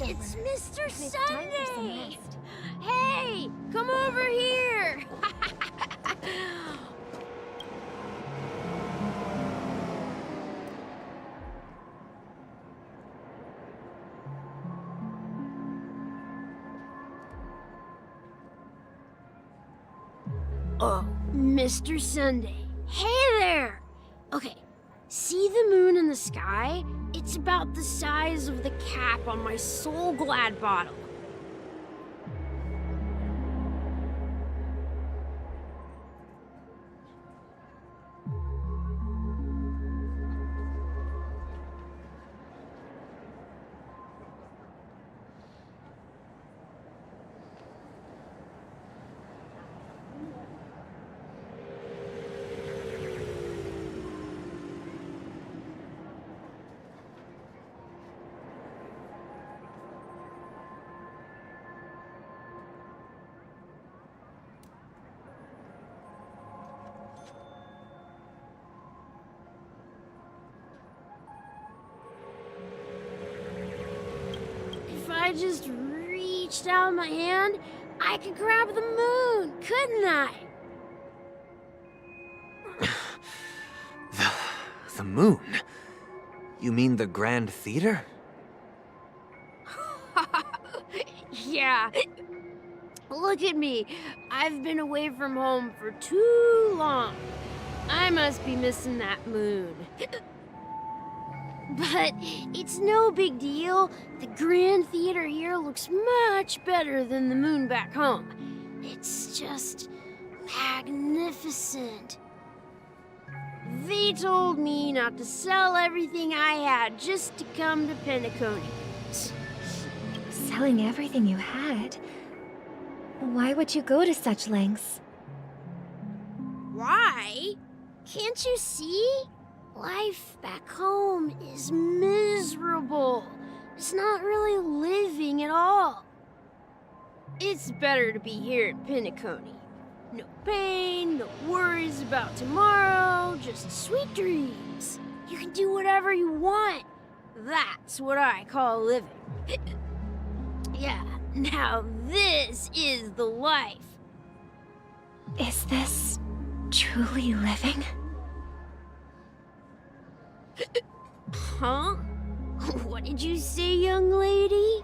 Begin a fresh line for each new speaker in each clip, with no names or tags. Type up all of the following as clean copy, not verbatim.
It's Mr. Sunday! Hey, come over here! Oh, Mr. Sunday. Hey there! Okay, see the moon in the sky? It's about the size of the cap on my Soul Glad bottle. If I just reached out my hand, I could grab the moon, couldn't I?
The moon? You mean the Grand Theater?
Yeah. Look at me. I've been away from home for too long. I must be missing that moon. But it's no big deal. The Grand Theater here looks much better than the moon back home. It's just magnificent. They told me not to sell everything I had just to come to Penacony.
Selling everything you had? Why would you go to such lengths?
Why? Can't you see? Life back home is miserable. It's not really living at all. It's better to be here at Penacony. No pain, no worries about tomorrow, just sweet dreams. You can do whatever you want. That's what I call living. Yeah, now this is the life.
Is this truly living?
Huh? What did you say, young lady?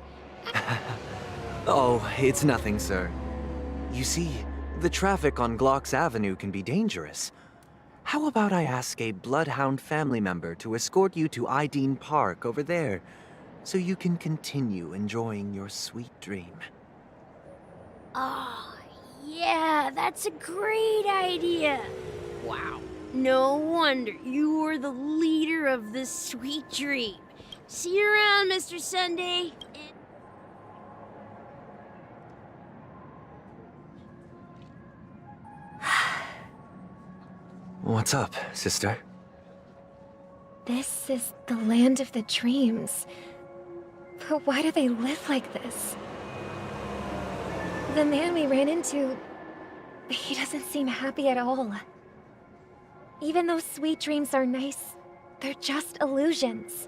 Oh, it's nothing, sir. You see, the traffic on Glock's Avenue can be dangerous. How about I ask a Bloodhound family member to escort you to Ideen Park over there, so you can continue enjoying your sweet dream?
Oh, yeah, that's a great idea. Wow, no wonder you were the leader of this sweet dream. See you around, Mr. Sunday.
What's up, sister?
This is the land of the dreams. But why do they live like this? The man we ran into, he doesn't seem happy at all. Even though sweet dreams are nice, they're just illusions.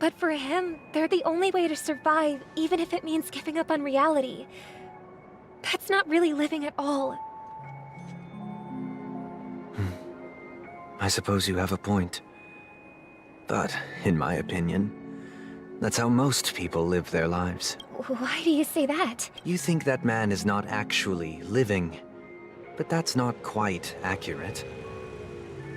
But for him, they're the only way to survive, even if it means giving up on reality. That's not really living at all.
I suppose you have a point. But, in my opinion, that's how most people live their lives.
Why do you say that?
You think that man is not actually living, but that's not quite accurate.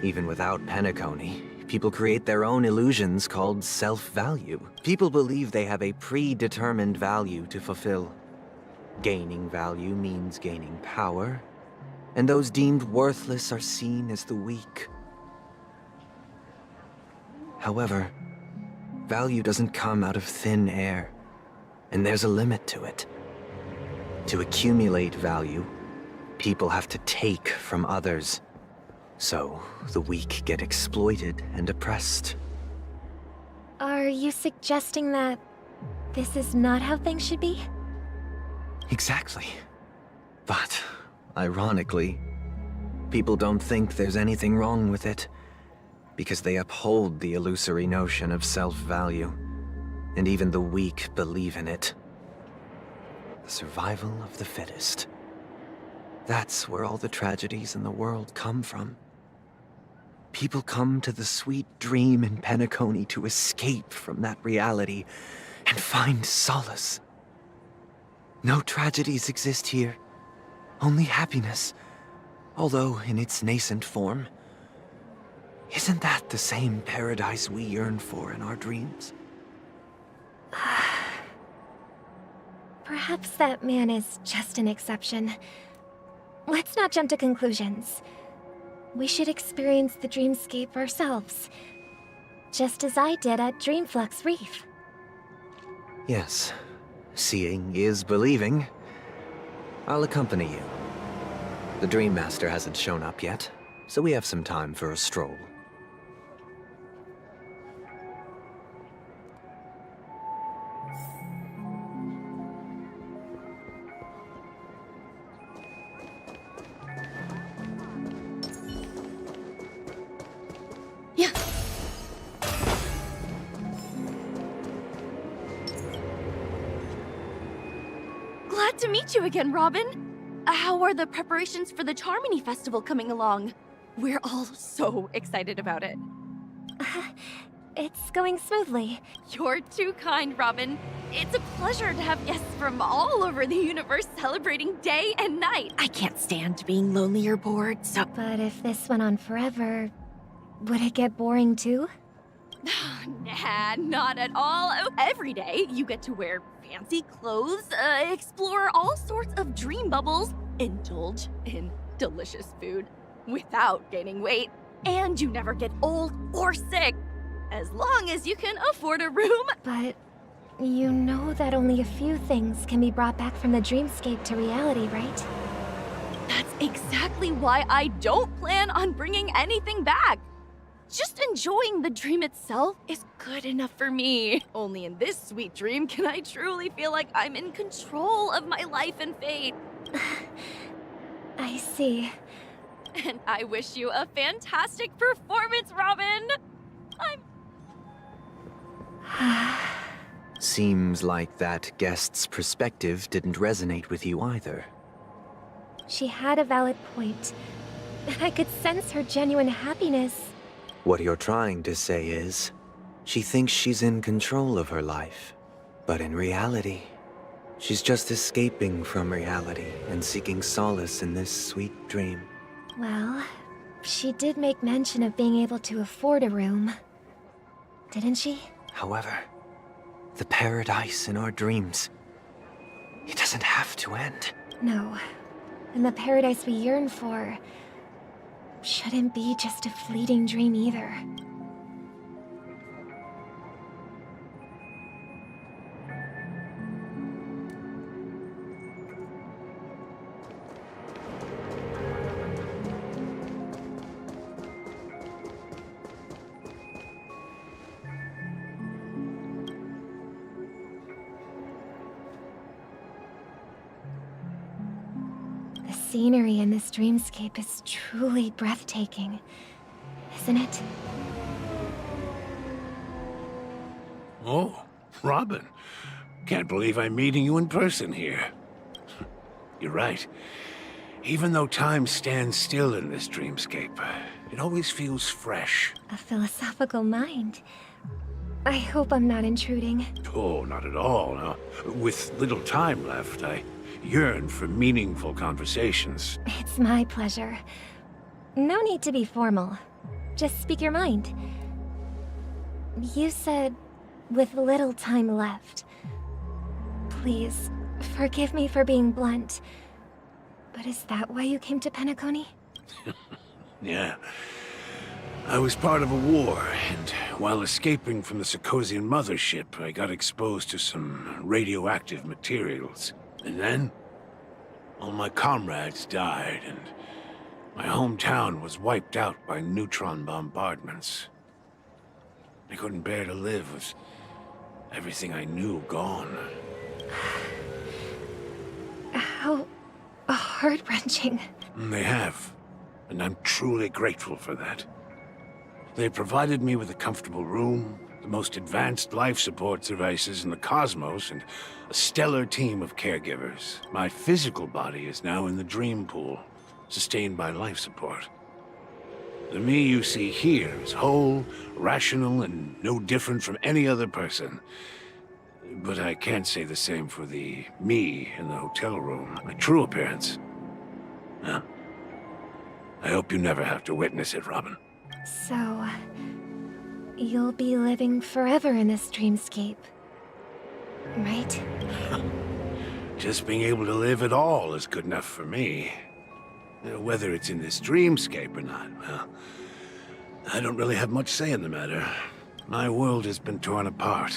Even without Penacony, people create their own illusions called self-value. People believe they have a predetermined value to fulfill. Gaining value means gaining power, and those deemed worthless are seen as the weak. However, value doesn't come out of thin air, and there's a limit to it. To accumulate value, people have to take from others. So, the weak get exploited and oppressed.
Are you suggesting that this is not how things should be?
Exactly. But, ironically, people don't think there's anything wrong with it, because they uphold the illusory notion of self-value, and even the weak believe in it. The survival of the fittest. That's where all the tragedies in the world come from. People come to the sweet dream in Penacony to escape from that reality and find solace. No tragedies exist here, only happiness, although in its nascent form. Isn't that the same paradise we yearn for in our dreams?
Perhaps that man is just an exception. Let's not jump to conclusions. We should experience the dreamscape ourselves, just as I did at Dreamflux Reef.
Yes, seeing is believing. I'll accompany you. The Dream Master hasn't shown up yet, so we have some time for a stroll.
Yeah. Glad to meet you again, Robin. How are the preparations for the Charmony Festival coming along? We're all so excited about it.
It's going smoothly.
You're too kind, Robin. It's a pleasure to have guests from all over the universe celebrating day and night. I can't stand being lonely or bored, so...
But if this went on forever, would it get boring too?
Nah, not at all. Every day, you get to wear fancy clothes, explore all sorts of dream bubbles, indulge in delicious food without gaining weight, and you never get old or sick, as long as you can afford a room.
But you know that only a few things can be brought back from the dreamscape to reality, right?
That's exactly why I don't plan on bringing anything back. Just enjoying the dream itself is good enough for me. Only in this sweet dream can I truly feel like I'm in control of my life and fate.
I see.
And I wish you a fantastic performance, Robin!
Seems like that guest's perspective didn't resonate with you either.
She had a valid point. I could sense her genuine happiness.
What you're trying to say is, she thinks she's in control of her life. But in reality, she's just escaping from reality and seeking solace in this sweet dream.
Well, she did make mention of being able to afford a room. Didn't she?
However, the paradise in our dreams, it doesn't have to end.
No. And the paradise we yearn for shouldn't be just a fleeting dream either. The scenery in this dreamscape is truly breathtaking, isn't it?
Oh, Robin. Can't believe I'm meeting you in person here. You're right. Even though time stands still in this dreamscape, it always feels fresh.
A philosophical mind. I hope I'm not intruding.
Oh, not at all. No. With little time left, I yearn for meaningful conversations.
It's my pleasure. No need to be formal. Just speak your mind. You said, with little time left. Please, forgive me for being blunt. But is that why you came to Penacony?
Yeah. I was part of a war, and while escaping from the Sarkosian mothership, I got exposed to some radioactive materials. And then, all my comrades died, and my hometown was wiped out by neutron bombardments. I couldn't bear to live with everything I knew gone.
How heart-wrenching.
They have, and I'm truly grateful for that. They provided me with a comfortable room, the most advanced life support devices in the cosmos, and a stellar team of caregivers. My physical body is now in the dream pool, sustained by life support. The me you see here is whole, rational, and no different from any other person. But I can't say the same for the me in the hotel room. My true appearance. Well, I hope you never have to witness it, Robin.
So, you'll be living forever in this dreamscape, right?
Just being able to live at all is good enough for me. Whether it's in this dreamscape or not, well, I don't really have much say in the matter. My world has been torn apart,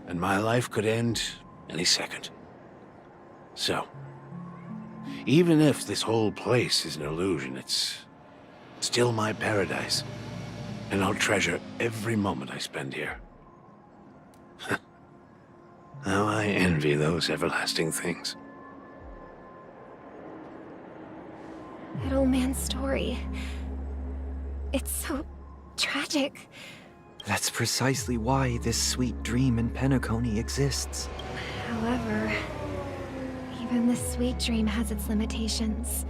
and my life could end any second. So, even if this whole place is an illusion, it's still my paradise, and I'll treasure every moment I spend here. How I envy those everlasting things.
That old man's story. It's so tragic.
That's precisely why this sweet dream in Penacony exists.
However, even the sweet dream has its limitations.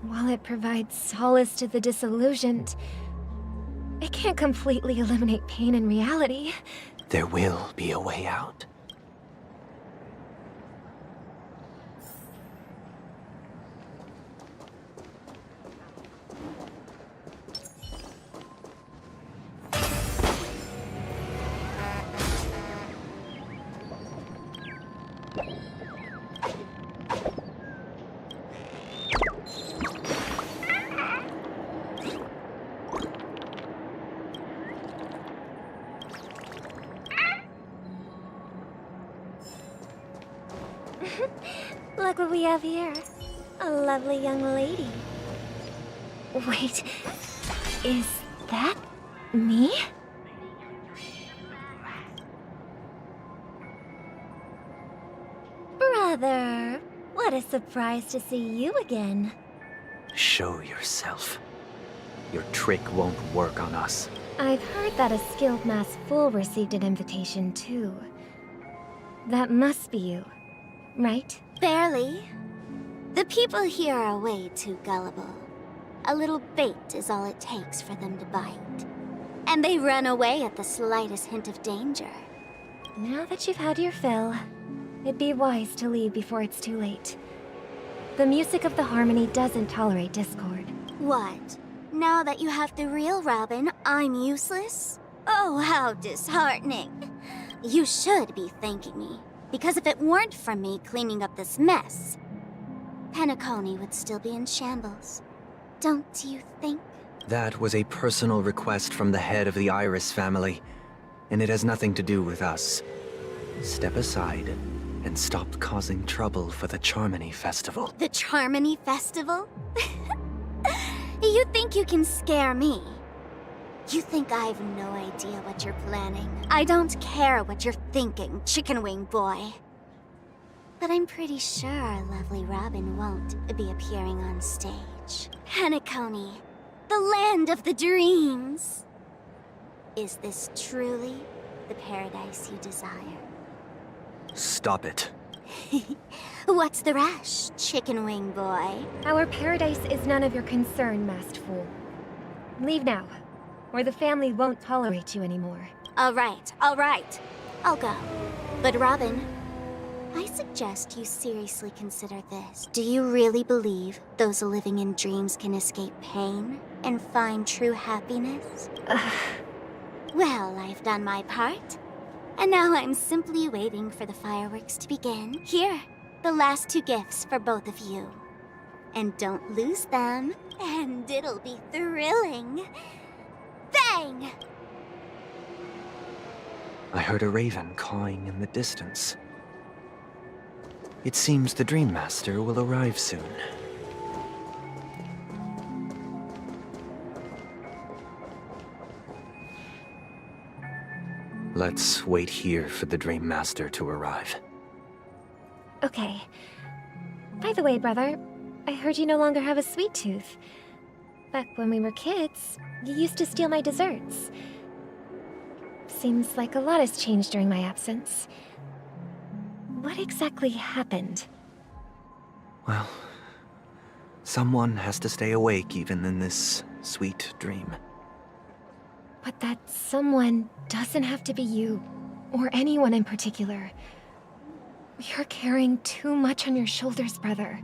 While it provides solace to the disillusioned, it can't completely eliminate pain in reality.
There will be a way out.
Look what we have here. A lovely young lady. Wait, is that me? Brother, what a surprise to see you again.
Show yourself. Your trick won't work on us.
I've heard that a skilled mass fool received an invitation too. That must be you, right?
Barely. The people here are way too gullible. A little bait is all it takes for them to bite. And they run away at the slightest hint of danger.
Now that you've had your fill, it'd be wise to leave before it's too late. The music of the harmony doesn't tolerate discord.
What? Now that you have the real Robin, I'm useless? Oh, how disheartening. You should be thanking me. Because if it weren't for me cleaning up this mess, Penacony would still be in shambles. Don't you think?
That was a personal request from the head of the Iris family, and it has nothing to do with us. Step aside and stop causing trouble for the Charmony Festival.
The Charmony Festival? You think you can scare me? You think I have no idea what you're planning. I don't care what you're thinking, chicken wing boy. But I'm pretty sure our lovely Robin won't be appearing on stage. Penacony, the land of the dreams. Is this truly the paradise you desire.
Stop it.
What's the rush, chicken wing boy?
Our paradise is none of your concern, masked fool. Leave now, or the family won't tolerate you anymore.
All right. I'll go. But Robin, I suggest you seriously consider this. Do you really believe those living in dreams can escape pain and find true happiness? Well, I've done my part. And now I'm simply waiting for the fireworks to begin. Here, the last 2 gifts for both of you. And don't lose them, and it'll be thrilling. Bang!
I heard a raven cawing in the distance. It seems the Dream Master will arrive soon. Let's wait here for the Dream Master to arrive.
Okay. By the way, brother, I heard you no longer have a sweet tooth. Back when we were kids, you used to steal my desserts. Seems like a lot has changed during my absence. What exactly happened?
Well, someone has to stay awake even in this sweet dream.
But that someone doesn't have to be you, or anyone in particular. You're carrying too much on your shoulders, brother.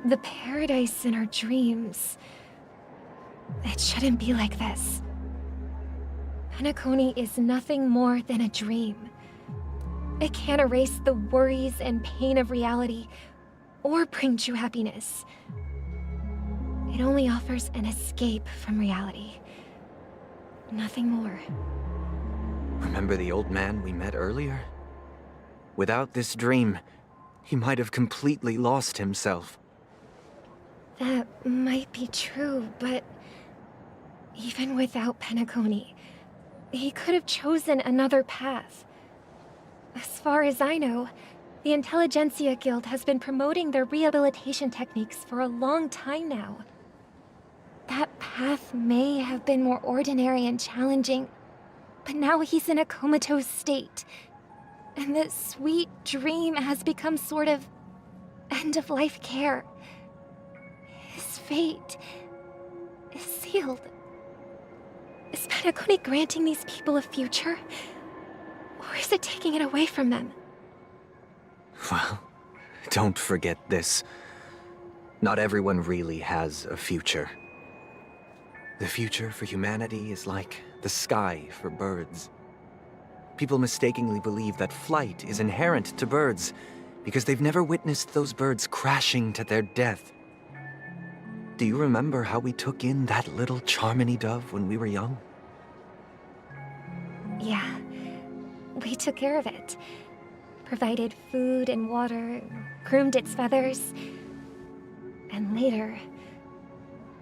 The paradise in our dreams. It shouldn't be like this. Penacony is nothing more than a dream. It can't erase the worries and pain of reality, or bring true happiness. It only offers an escape from reality. Nothing more.
Remember the old man we met earlier? Without this dream, he might have completely lost himself.
That might be true, but even without Penacony, he could have chosen another path. As far as I know, the Intelligentsia Guild has been promoting their rehabilitation techniques for a long time now. That path may have been more ordinary and challenging, but now he's in a comatose state. And the sweet dream has become sort of end-of-life care. His fate is sealed. Is Penacony granting these people a future? Or is it taking it away from them?
Well, don't forget this. Not everyone really has a future. The future for humanity is like the sky for birds. People mistakenly believe that flight is inherent to birds because they've never witnessed those birds crashing to their death. Do you remember how we took in that little Charmony dove when we were young?
Yeah, we took care of it. Provided food and water, groomed its feathers. And later,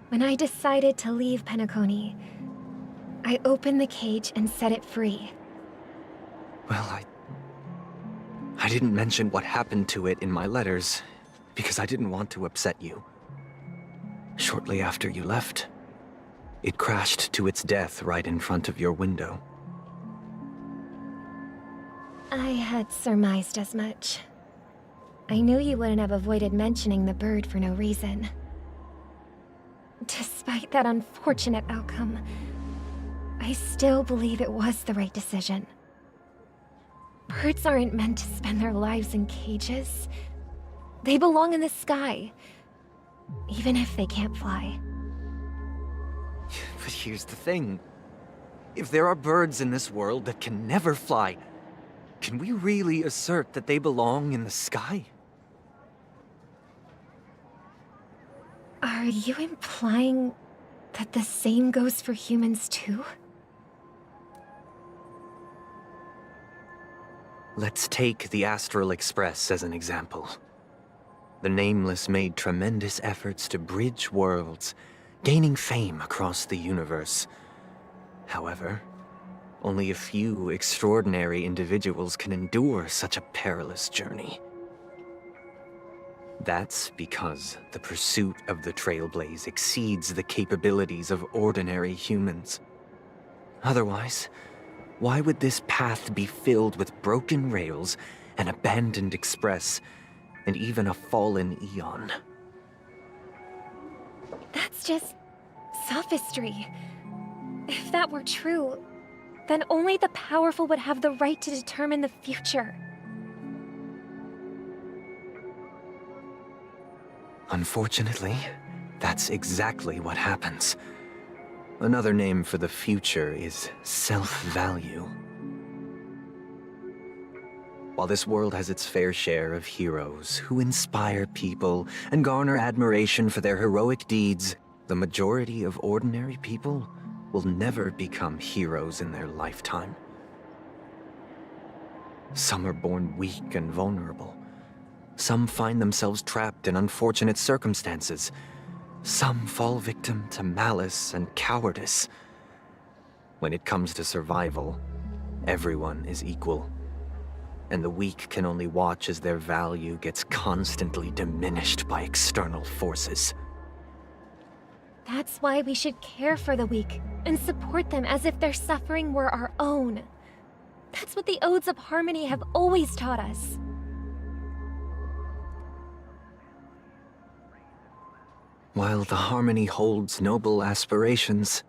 when I decided to leave Penacony, I opened the cage and set it free.
Well, I didn't mention what happened to it in my letters because I didn't want to upset you. Shortly after you left, it crashed to its death right in front of your window.
I had surmised as much. I knew you wouldn't have avoided mentioning the bird for no reason. Despite that unfortunate outcome, I still believe it was the right decision. Birds aren't meant to spend their lives in cages. They belong in the sky, even if they can't fly.
But here's the thing. If there are birds in this world that can never fly, can we really assert that they belong in the sky?
Are you implying that the same goes for humans too?
Let's take the Astral Express as an example. The Nameless made tremendous efforts to bridge worlds, gaining fame across the universe. However, only a few extraordinary individuals can endure such a perilous journey. That's because the pursuit of the Trailblaze exceeds the capabilities of ordinary humans. Otherwise, Why would this path be filled with broken rails, an abandoned express, and even a fallen Eon?
That's just sophistry. If that were true, then only the powerful would have the right to determine the future.
Unfortunately, that's exactly what happens. Another name for the future is self-value. While this world has its fair share of heroes who inspire people and garner admiration for their heroic deeds, the majority of ordinary people will never become heroes in their lifetime. Some are born weak and vulnerable. Some find themselves trapped in unfortunate circumstances. Some fall victim to malice and cowardice. When it comes to survival, everyone is equal. And the weak can only watch as their value gets constantly diminished by external forces.
That's why we should care for the weak and support them as if their suffering were our own. That's what the Odes of Harmony have always taught us.
While the Harmony holds noble aspirations,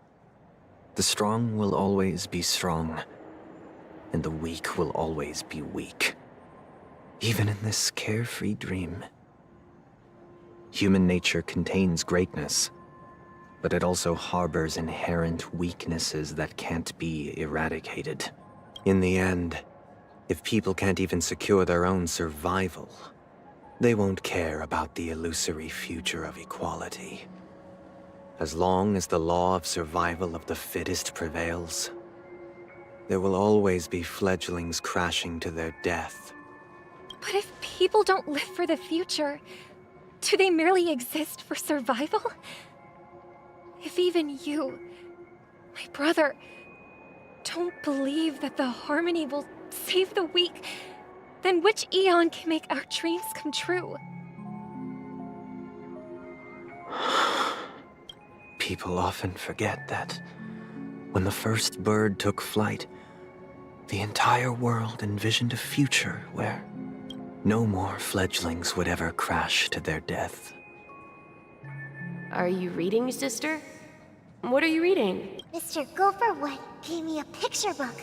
the strong will always be strong, and the weak will always be weak. Even in this carefree dream. Human nature contains greatness, but it also harbors inherent weaknesses that can't be eradicated. In the end, if people can't even secure their own survival, they won't care about the illusory future of equality. As long as the law of survival of the fittest prevails, there will always be fledglings crashing to their death.
But if people don't live for the future, do they merely exist for survival? If even you, my brother, don't believe that the Harmony will save the weak, then which Eon can make our dreams come true?
People often forget that when the first bird took flight, the entire world envisioned a future where no more fledglings would ever crash to their death.
Are you reading, sister? What are you reading?
Mr. Gopherwood gave me a picture book.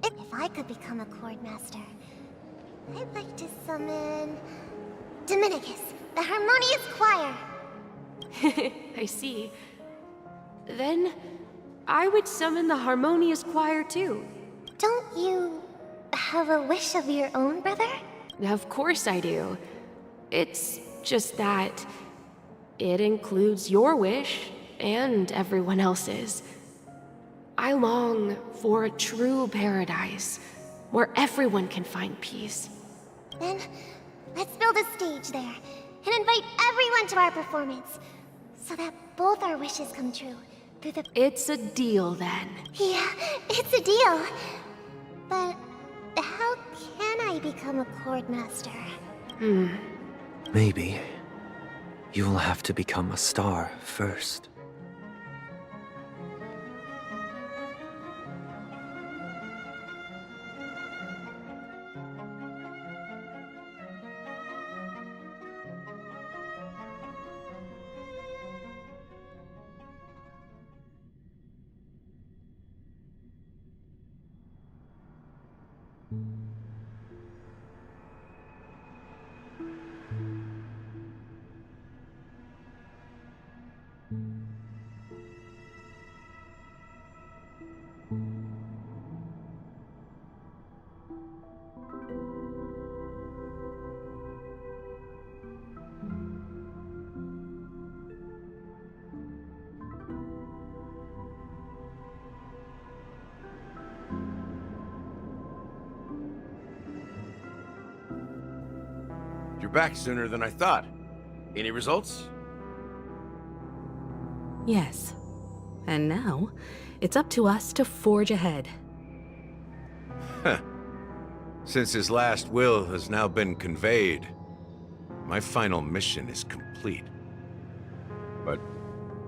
If I could become a chord master, I'd like to summon Dominicus, the harmonious choir.
I see. Then I would summon the harmonious choir too.
Don't you have a wish of your own, brother?
Of course I do. It's just that it includes your wish and everyone else's. I long for a true paradise where everyone can find peace.
Then let's build a stage there and invite everyone to our performance so that both our wishes come true through the...
It's a deal then.
Yeah, it's a deal. But how can I become a chord master?
Maybe you'll have to become a star first.
You're back sooner than I thought. Any results?
Yes. And now, it's up to us to forge ahead.
Since his last will has now been conveyed, my final mission is complete. But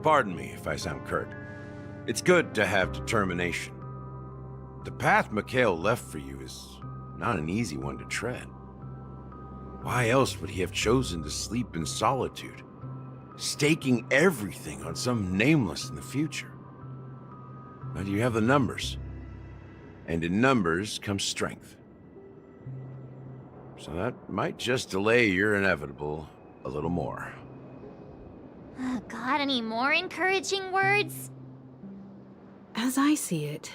pardon me if I sound curt. It's good to have determination. The path Mikhail left for you is not an easy one to tread. Why else would he have chosen to sleep in solitude, staking everything on some nameless in the future? But you have the numbers, and in numbers comes strength. So that might just delay your inevitable a little more.
Got any more encouraging words?
As I see it,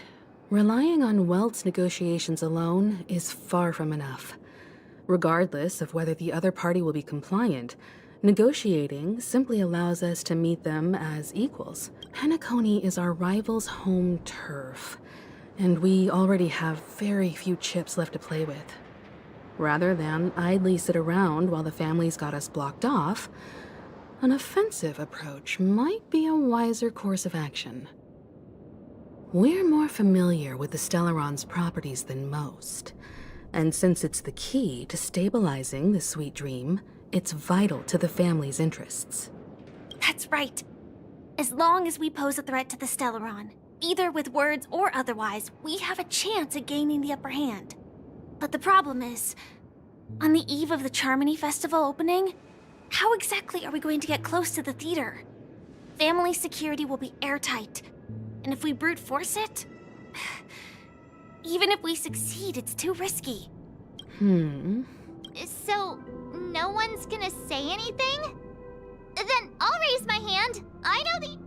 relying on Welt's negotiations alone is far from enough. Regardless of whether the other party will be compliant, negotiating simply allows us to meet them as equals. Penacony is our rival's home turf, and we already have very few chips left to play with. Rather than idly sit around while the family's got us blocked off, an offensive approach might be a wiser course of action. We're more familiar with the Stellaron's properties than most, and since it's the key to stabilizing the sweet dream, it's vital to the family's interests.
That's right. As long as we pose a threat to the Stellaron, either with words or otherwise, we have a chance at gaining the upper hand. But the problem is, on the eve of the Charmony Festival opening, how exactly are we going to get close to the theater? Family security will be airtight, and if we brute force it, even if we succeed, it's too risky. So, no one's gonna say anything? Then I'll raise my hand. I know the...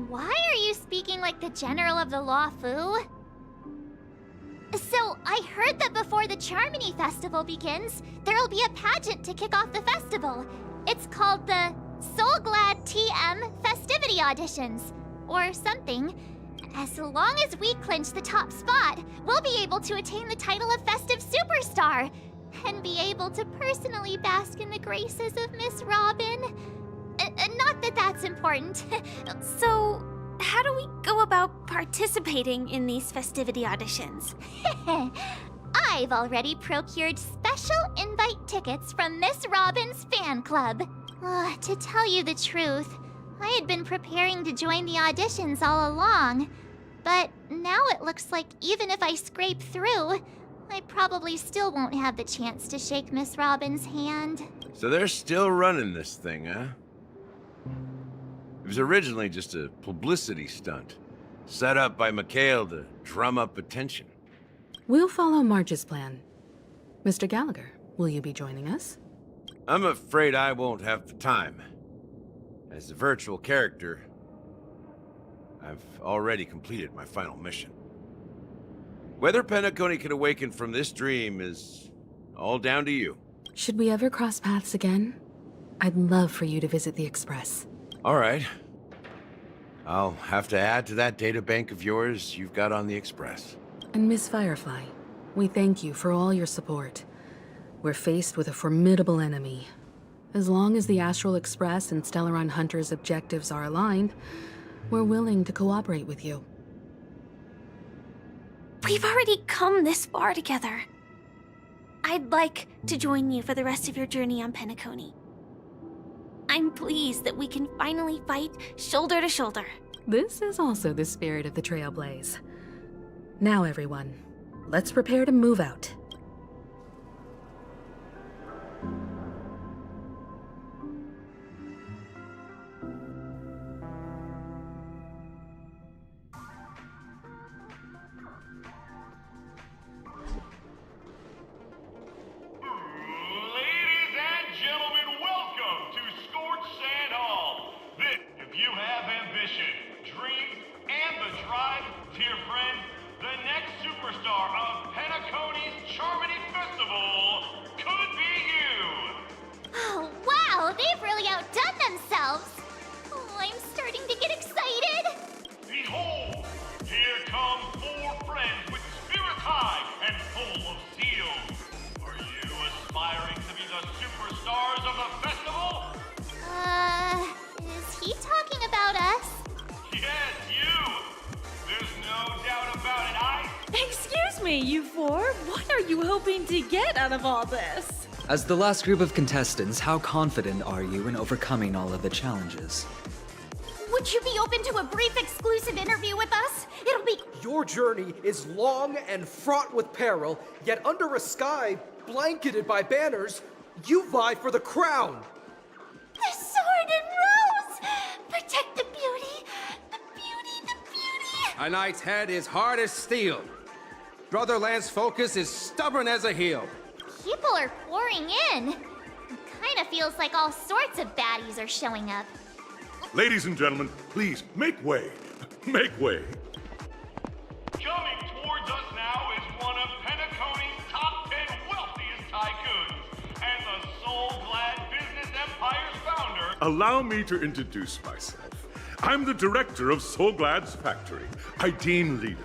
Why are you speaking like the General of the Law Fu? So, I heard that before the Charmony Festival begins, there'll be a pageant to kick off the festival. It's called the Soul Glad TM Festivity Auditions, or something. As long as we clinch the top spot, we'll be able to attain the title of Festive Superstar, and be able to personally bask in the graces of Miss Robin. Not that that's important. So, how do we go about participating in these festivity auditions? I've already procured special invite tickets from Miss Robin's fan club. To tell you the truth, I had been preparing to join the auditions all along. But now it looks like even if I scrape through, I probably still won't have the chance to shake Miss Robin's hand.
So they're still running this thing, huh? It was originally just a publicity stunt, set up by Mikhail to drum up attention.
We'll follow Marge's plan. Mr. Gallagher, will you be joining us?
I'm afraid I won't have the time. As a virtual character, I've already completed my final mission. Whether Penacony can awaken from this dream is all down to you.
Should we ever cross paths again? I'd love for you to visit the Express.
All right. I'll have to add to that databank of yours you've got on the Express.
And Miss Firefly, we thank you for all your support. We're faced with a formidable enemy. As long as the Astral Express and Stellaron Hunter's objectives are aligned, we're willing to cooperate with you.
We've already come this far together. I'd like to join you for the rest of your journey on Penacony. I'm pleased that we can finally fight shoulder to shoulder.
This is also the spirit of the Trailblaze. Now, everyone, let's prepare to move out.
What are you hoping to get out of all this?
As the last group of contestants, how confident are you in overcoming all of the challenges?
Would Would you be open to a brief exclusive interview with us? It'll be...
Your journey is long and fraught with peril, yet under a sky blanketed by banners, you vie for the crown.
The sword and rose! Protect the beauty! The beauty, the beauty!
A knight's head is hard as steel. Brother Lance's focus is stubborn as a heel.
People are pouring in. It kinda feels like all sorts of baddies are showing up.
Ladies and gentlemen, please, make way. Make way.
Coming towards us now is one of Penacony's top 10 wealthiest tycoons, and the soul-glad business empire's founder.
Allow me to introduce myself. I'm the director of Soulglad's factory, Ideen Lina.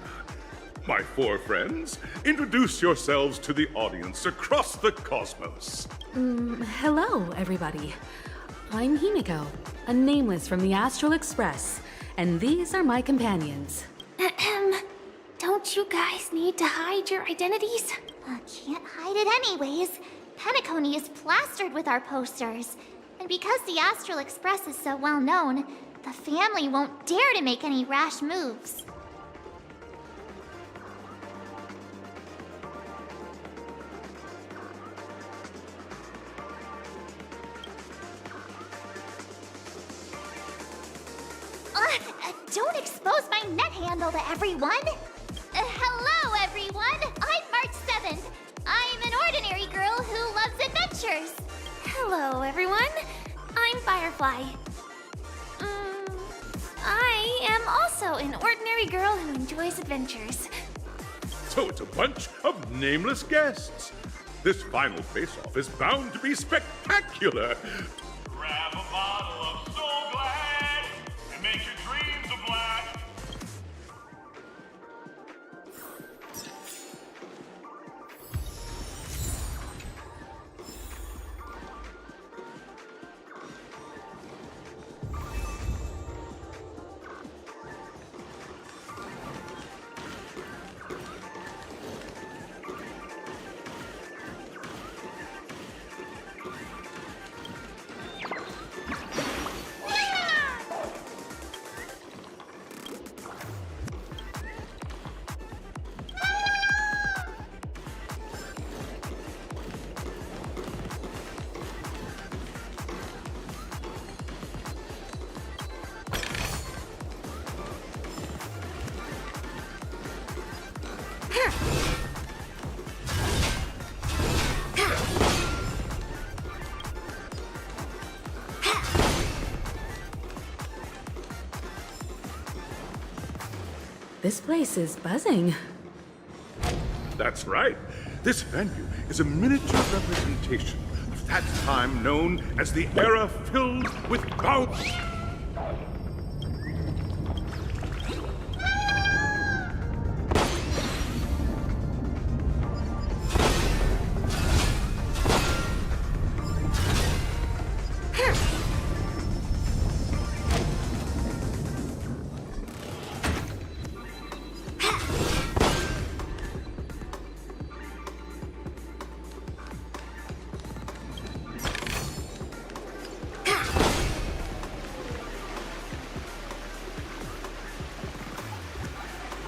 My four friends, introduce yourselves to the audience across the cosmos.
Hello, everybody. I'm Himiko, a nameless from the Astral Express, and these are my companions.
Don't you guys need to hide your identities?
Can't hide it anyways. Penacony is plastered with our posters. And because the Astral Express is so well known, the family won't dare to make any rash moves. Don't expose my net handle to everyone! Hello, everyone! I'm March 7th. I'm an ordinary girl who loves adventures.
Hello, everyone. I'm Firefly. I am also an ordinary girl who enjoys adventures.
So it's a bunch of nameless guests. This final face-off is bound to be spectacular.
Grab a bottle of Soul Glad and make your dreams a black.
This place is buzzing.
That's right. This venue is a miniature representation of that time known as the era filled with bouts.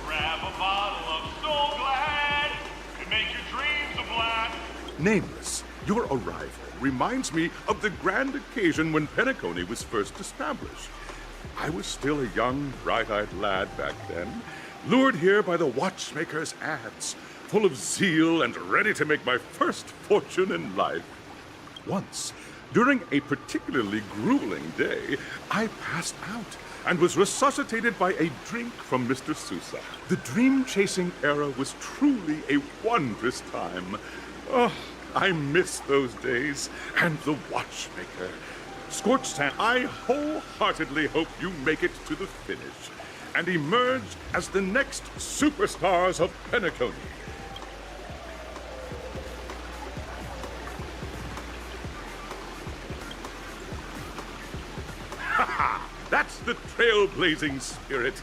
Grab a bottle of Soul Glad and make your dreams a black.
Nameless, your arrival reminds me of the grand occasion when Penacony was first established. I was still a young, bright-eyed lad back then, lured here by the watchmaker's ads, full of zeal and ready to make my first fortune in life. Once, during a particularly grueling day, I passed out and was resuscitated by a drink from Mr. Sousa. The dream-chasing era was truly a wondrous time. Oh, I miss those days, and the watchmaker. Scorched Sand, I wholeheartedly hope you make it to the finish and emerge as the next superstars of Penacony. Ha! That's the trailblazing spirit.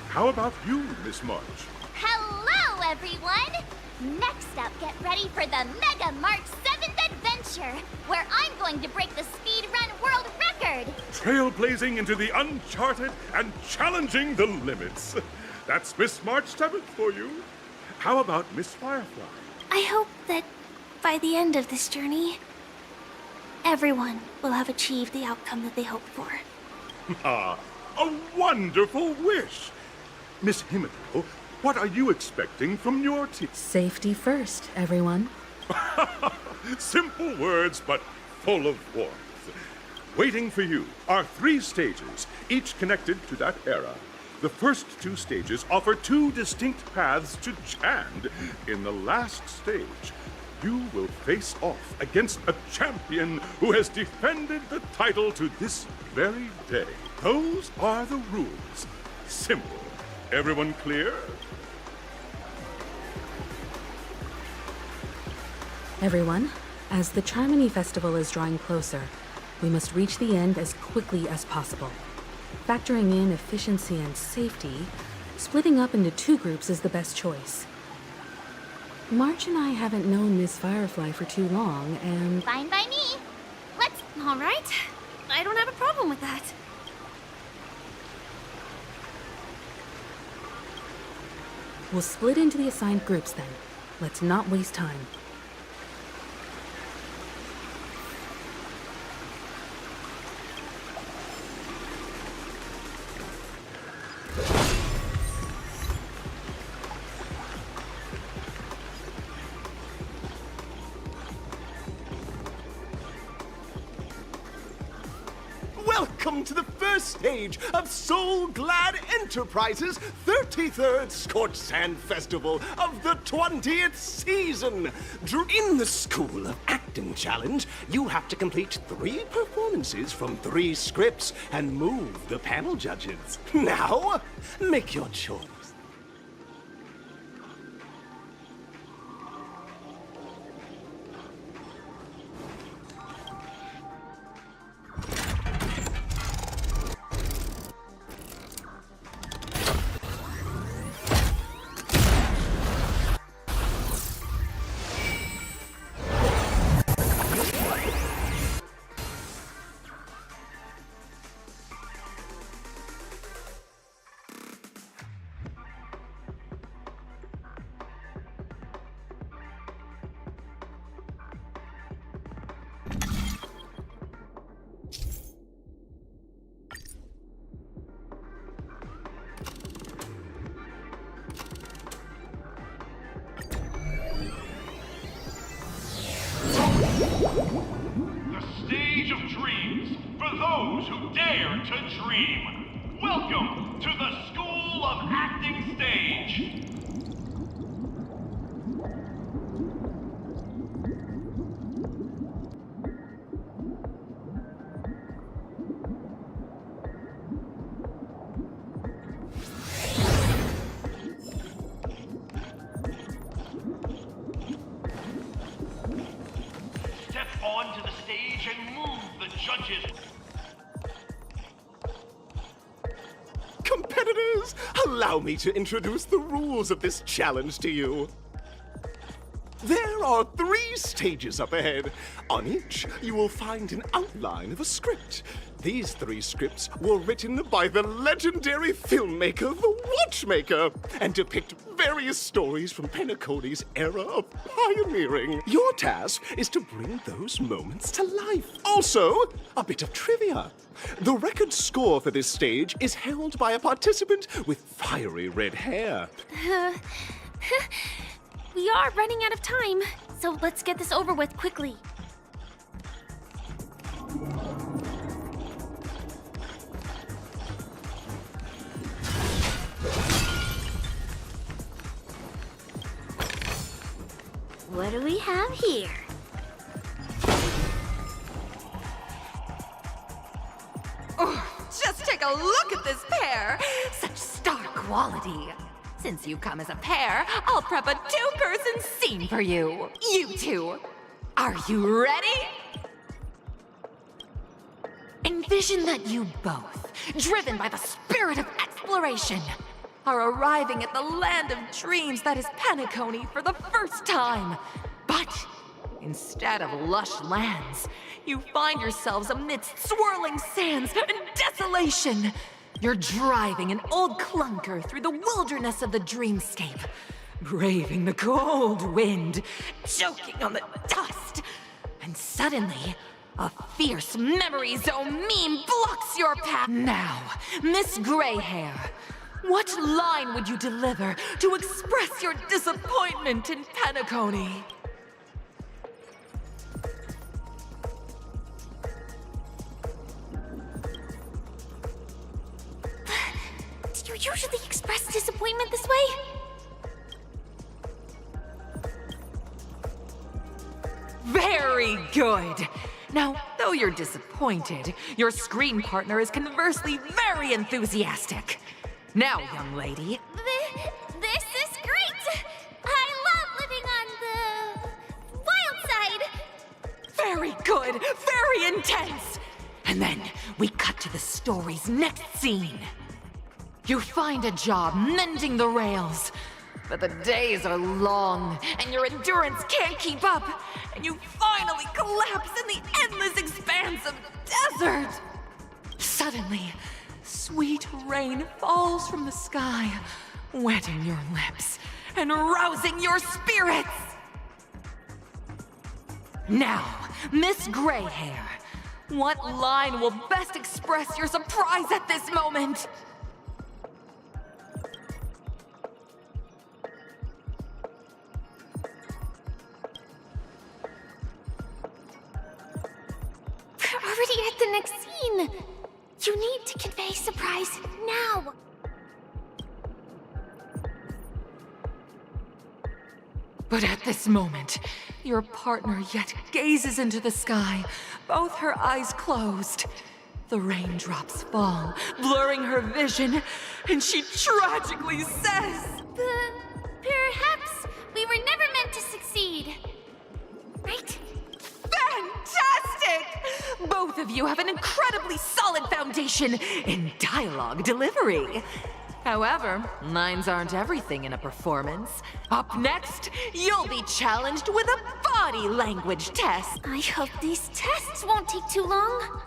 How about you, Miss March?
Hello, everyone! Next up, get ready for the Mega March 7th adventure, where I'm going to break the speed run world record word!
Trailblazing into the uncharted and challenging the limits. That's Miss March 7th for you. How about Miss Firefly?
I hope that by the end of this journey, everyone will have achieved the outcome that they hoped for.
Ah, a wonderful wish! Miss Himiko, what are you expecting from your team?
Safety first, everyone.
Simple words, but full of warmth. Waiting for you are 3 stages, each connected to that era. The first 2 stages offer 2 distinct paths to Chand. In the last stage, you will face off against a champion who has defended the title to this very day. Those are the rules. Simple. Everyone clear?
Everyone, as the Charmony Festival is drawing closer, we must reach the end as quickly as possible. Factoring in efficiency and safety, splitting up into 2 groups is the best choice. March and I haven't known Miss Firefly for too long, and...
Fine by me. Let's...
All right. I don't have a problem with that.
We'll split into the assigned groups then. Let's not waste time.
Welcome to the first stage of Soul Glad Enterprises' 33rd Scorched Sand Festival of the 20th season. In the School of Acting Challenge, you have to complete 3 performances from 3 scripts and move the panel judges. Now, make your choice.
The stage of dreams for those who dare to dream. Welcome to the School of Acting stage. Step onto the stage and move the judges.
Competitors, allow me to introduce the rules of this challenge to you. There are 3 stages up ahead. On each, you will find an outline of a script. These 3 scripts were written by the legendary filmmaker, The Watchmaker, and depict various stories from Penacony's era of pioneering. Your task is to bring those moments to life. Also, a bit of trivia. The record score for this stage is held by a participant with fiery red hair.
We are running out of time, so let's get this over with quickly.
What do we have here?
Oh, just take a look at this pair! Such star quality! Since you come as a pair, I'll prep a 2-person scene for you. You 2. Are you ready? Envision that you both, driven by the spirit of exploration, are arriving at the land of dreams that is Penacony for the first time. But instead of lush lands, you find yourselves amidst swirling sands and desolation. You're driving an old clunker through the wilderness of the dreamscape, braving the cold wind, choking on the dust, and suddenly, a fierce memory zone meme blocks your path. Now, Miss Greyhair, what line would you deliver to express your disappointment in Penacony?
Do you usually express disappointment this way?
Very good! Now, though you're disappointed, your screen partner is conversely very enthusiastic. Now, young lady.
This is great! I love living on the wild side!
Very good! Very intense! And then we cut to the story's next scene. You find a job mending the rails, but the days are long, and your endurance can't keep up, and you finally collapse in the endless expanse of desert! Suddenly, sweet rain falls from the sky, wetting your lips and rousing your spirits! Now, Miss Greyhair, what line will best express your surprise at this moment?
We're already at the next scene! You need to convey surprise now!
But at this moment, your partner yet gazes into the sky, both her eyes closed. The raindrops fall, blurring her vision, and she tragically says,
Perhaps we were never meant to succeed. Right?
Fantastic! Both of you have an incredibly solid foundation in dialogue delivery. However, lines aren't everything in a performance. Up next, you'll be challenged with a body language test.
I hope these tests won't take too long.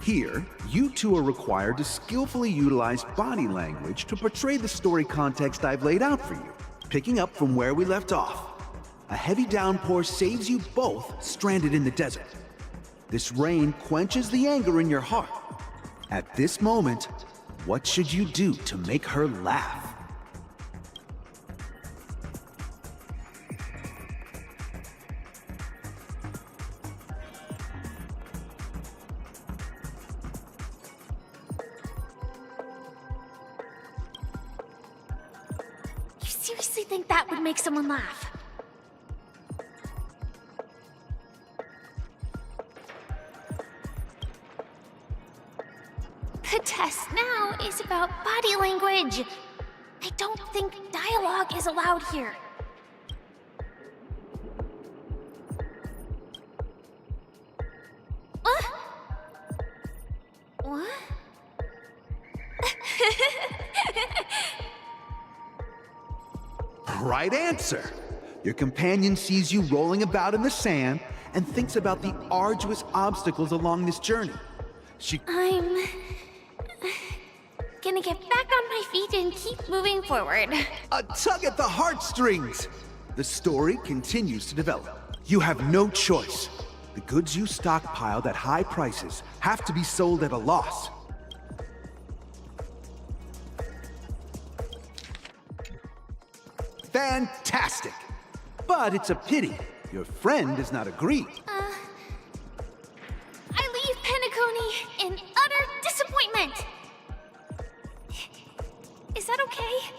Here, you two are required to skillfully utilize body language to portray the story context I've laid out for you, picking up from where we left off. A heavy downpour saves you both stranded in the desert. This rain quenches the anger in your heart. At this moment, what should you do to make her laugh?
You seriously think that would make someone laugh? The test now is about body language. I don't think dialogue is allowed here. What?
Right answer! Your companion sees you rolling about in the sand and thinks about the arduous obstacles along this journey.
I'm gonna get back on my feet and keep moving forward.
A tug at the heartstrings! The story continues to develop. You have no choice. The goods you stockpiled at high prices have to be sold at a loss. Fantastic! But it's a pity. Your friend does not agree.
I leave Penacony in utter disappointment. Is that okay?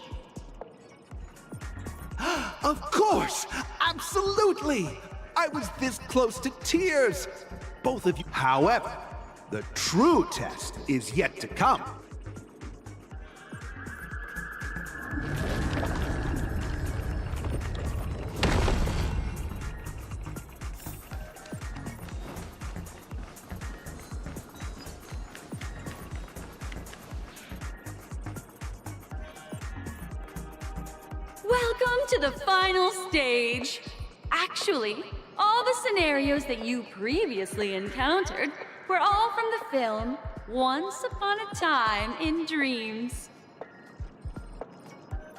Of course! Absolutely! I was this close to tears! Both of you. However, the true test is yet to come.
to the final stage. Actually, all the scenarios that you previously encountered were all from the film Once Upon a Time in Dreams.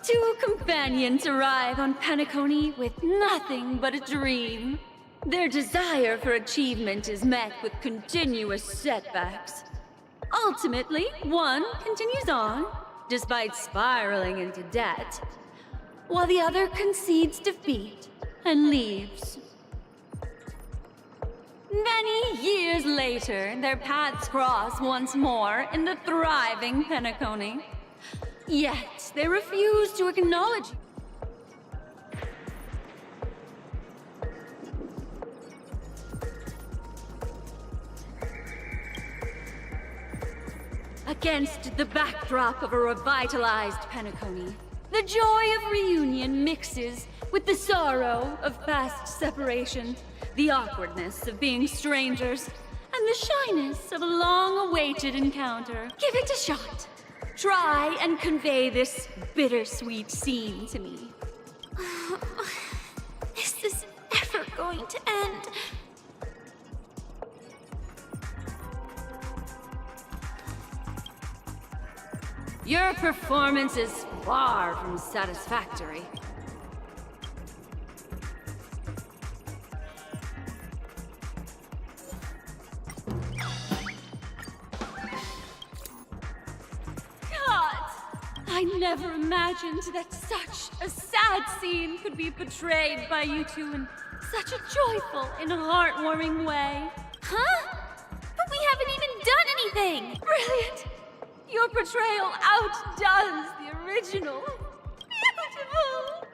Two companions arrive on Penacony with nothing but a dream. Their desire for achievement is met with continuous setbacks. Ultimately, one continues on, despite spiraling into debt, while the other concedes defeat and leaves. Many years later, their paths cross once more in the thriving Penacony. Yet, they refuse to acknowledge. Against the backdrop of a revitalized Penacony, the joy of reunion mixes with the sorrow of past separation, the awkwardness of being strangers, and the shyness of a long-awaited encounter. Give it a shot. Try and convey this bittersweet scene to me.
Is this ever going to end?
Your performance is far from satisfactory. I never imagined that such a sad scene could be portrayed by you two in such a joyful and heartwarming way.
Huh? But we haven't even done anything!
Brilliant! Your portrayal outdoes the original. Beautiful!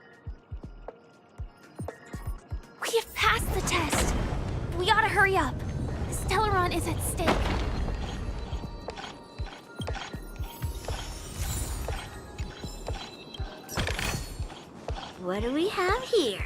We have passed the test. We ought to hurry up. Stellaron is at stake.
What do we have here?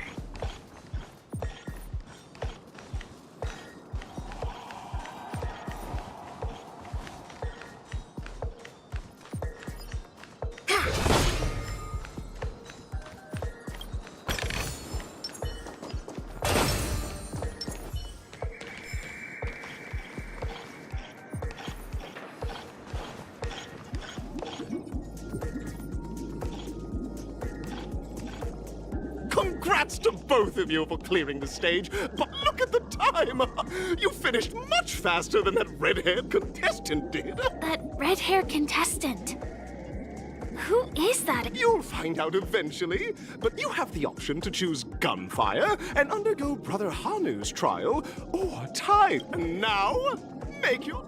Congrats to both of you for clearing the stage, but look at the time! You finished much faster than that red-haired contestant did.
That red-haired contestant. Who is that?
You'll find out eventually, but you have the option to choose gunfire and undergo Brother Hanu's trial, or time. And now, make your...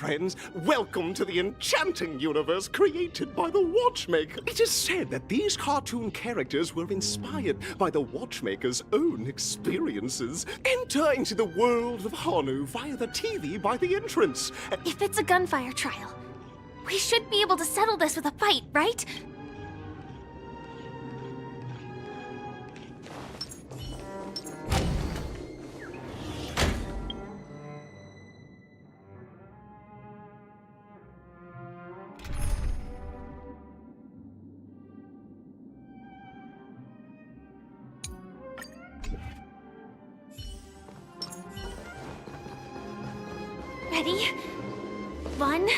friends. Welcome to the enchanting universe created by the Watchmaker. It is said that these cartoon characters were inspired by the Watchmaker's own experiences. Enter into the world of Honu via the TV by the entrance.
If it's a gunfire trial, we should be able to settle this with a fight, right? Ready? 1,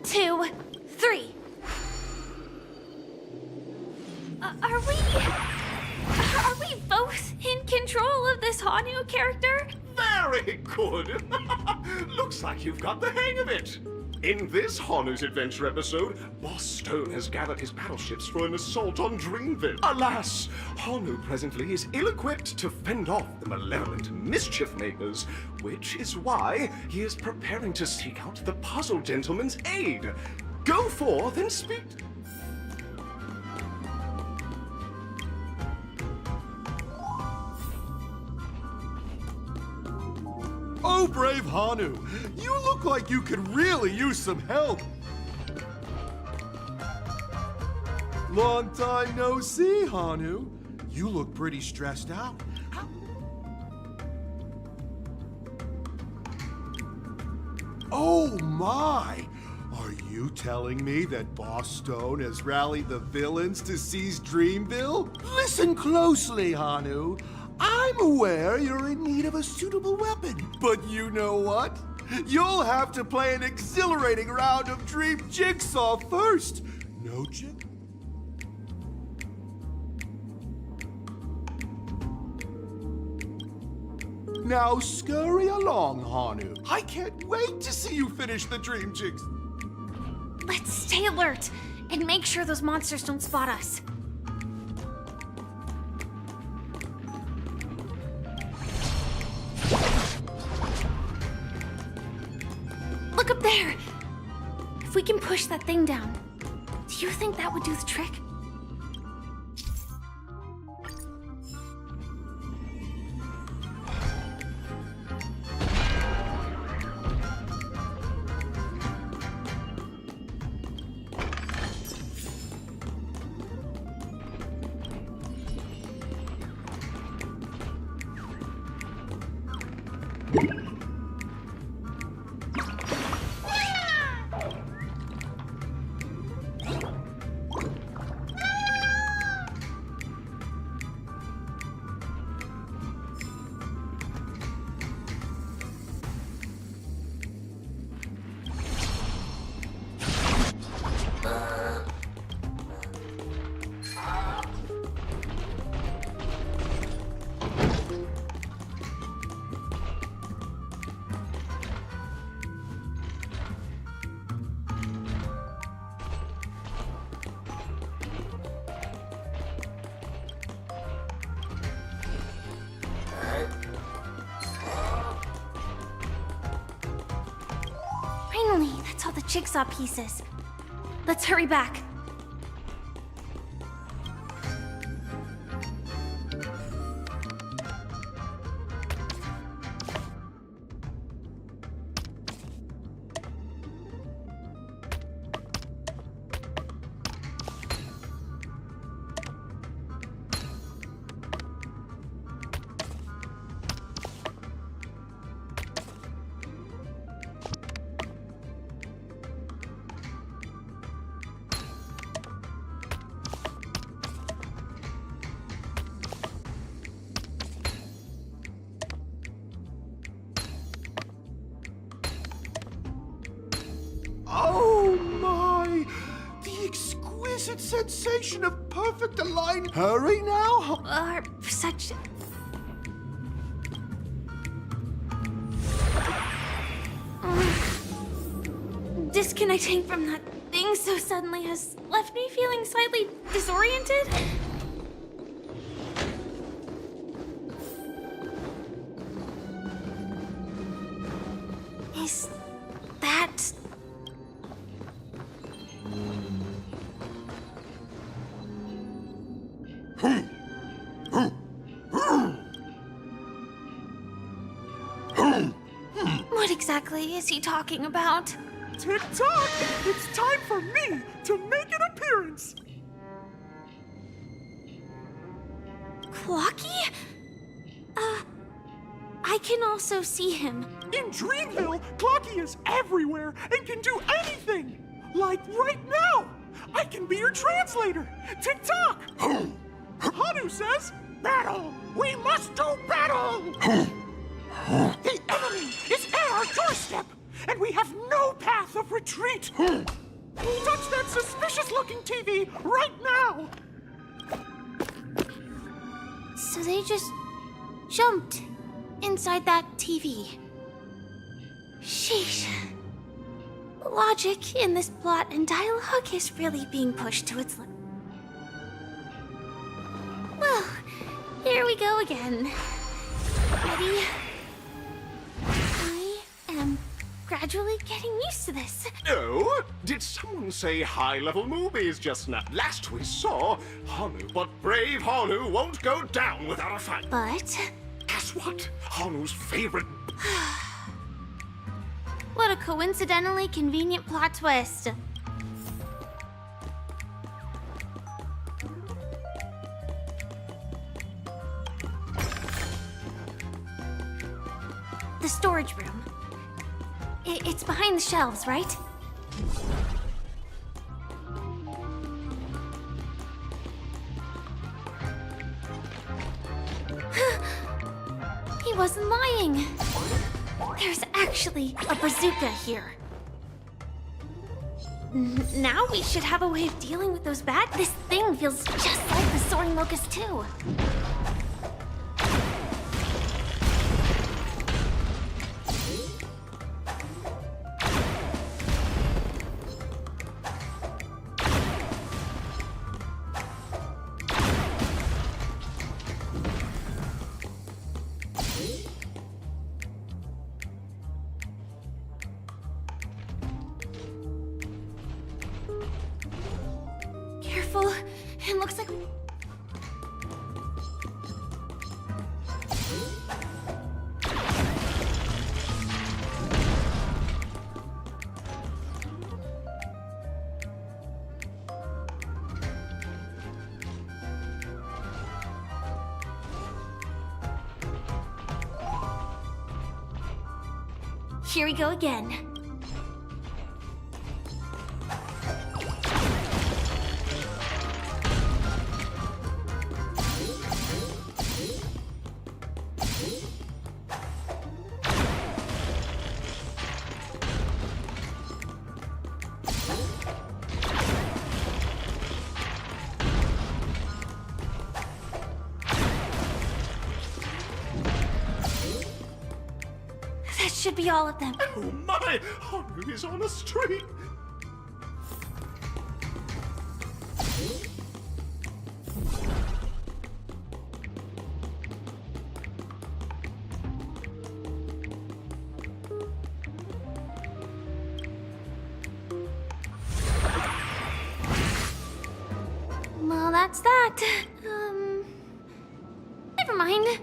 2, 3. Are we both in control of this Hanu character?
Very good. Looks like you've got the hang of it. In this Hanu's Adventure episode, Boss Stone has gathered his battleships for an assault on Dreamville. Alas, Hanu presently is ill-equipped to fend off the malevolent mischief makers, which is why he is preparing to seek out the Puzzle Gentleman's aid. Go forth and speak.
Oh, brave Hanu, you look like you could really use some help. Long time no see, Hanu. You look pretty stressed out. Oh my! Are you telling me that Boss Stone has rallied the villains to seize Dreamville? Listen closely, Hanu. I'm aware you're in need of a suitable weapon, but you know what? You'll have to play an exhilarating round of Dream Jigsaw first, no you? Now scurry along, Hanu. I can't wait to see you finish the Dream Jigs.
Let's stay alert and make sure those monsters don't spot us. Look up there! If we can push that thing down, do you think that would do the trick? Finally, that's all the jigsaw pieces. Let's hurry back.
Oh my! The exquisite sensation of perfect alignment. Hurry now!
Such... Disconnecting from that thing so suddenly has left me feeling slightly disoriented. Is that What exactly is he talking about?
Tick-tock! It's time for me to make an appearance!
Clocky? I can also see him.
In Dreamville, Clocky is everywhere and can do anything! Like right now! I can be your translator! Tick-tock! Hanu says, battle! We must do battle! The enemy is at our doorstep, and we have no path of retreat! Touch that suspicious-looking TV right now!
So they just jumped inside that TV. Sheesh. Logic in this plot and dialogue is really being pushed to its limit. Well, here we go again. Ready? I am gradually getting used to this.
Oh, did someone say high-level movies just now? Last we saw, Hanu, but brave Hanu won't go down without a fight.
But...
Guess what? Hanu's favorite...
What a coincidentally convenient plot twist. The storage room. It's behind the shelves, right? He wasn't lying. There's actually a bazooka here. Now we should have a way of dealing with those bad. This thing feels just like the soaring locust too. Careful. It looks like... Here we go again. That should be all of them.
Oh my! Hanu is on a streak!
Well, that's that. Never mind.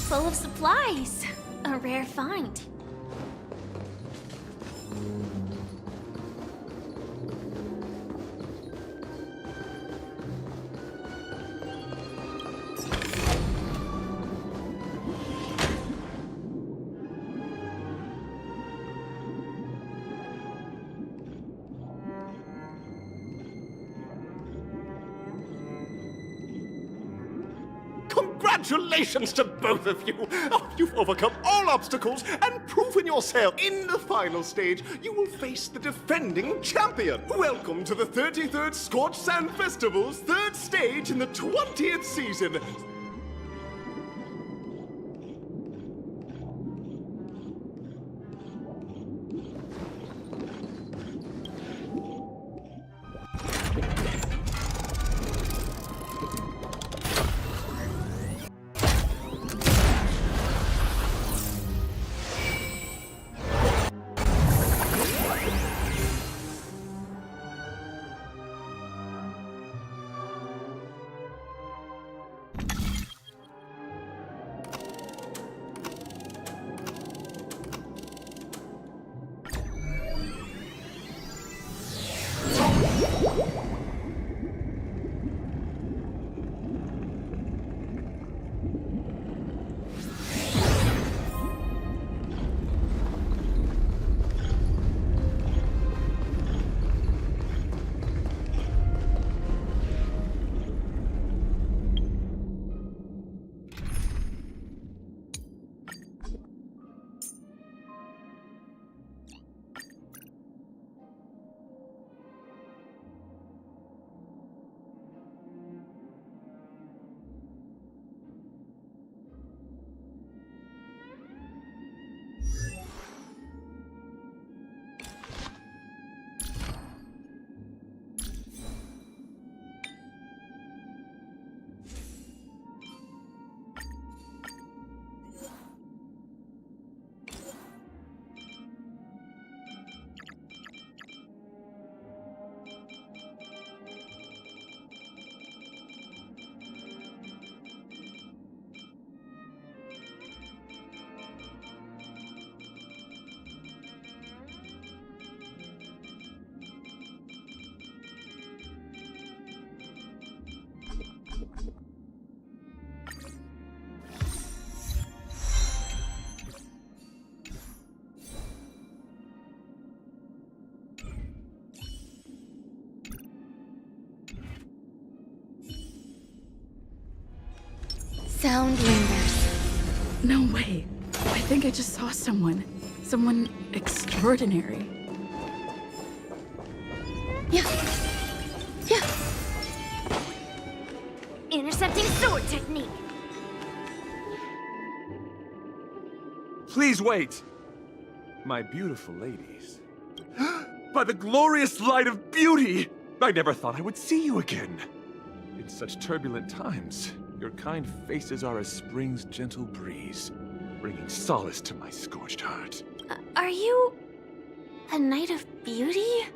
Full of supplies. A rare find.
Congratulations to both of you! Oh, you've overcome all obstacles and proven yourself. In the final stage, you will face the defending champion. Welcome to the 33rd Scorched Sand Festival's third stage in the 20th season.
sound lingers.
No way. I think I just saw someone. Someone extraordinary.
Yeah. Yeah.
Intercepting sword technique.
Please wait! My beautiful ladies. By the glorious light of beauty! I never thought I would see you again. In such turbulent times, your kind faces are as spring's gentle breeze, bringing solace to my scorched heart.
Are you a knight of beauty?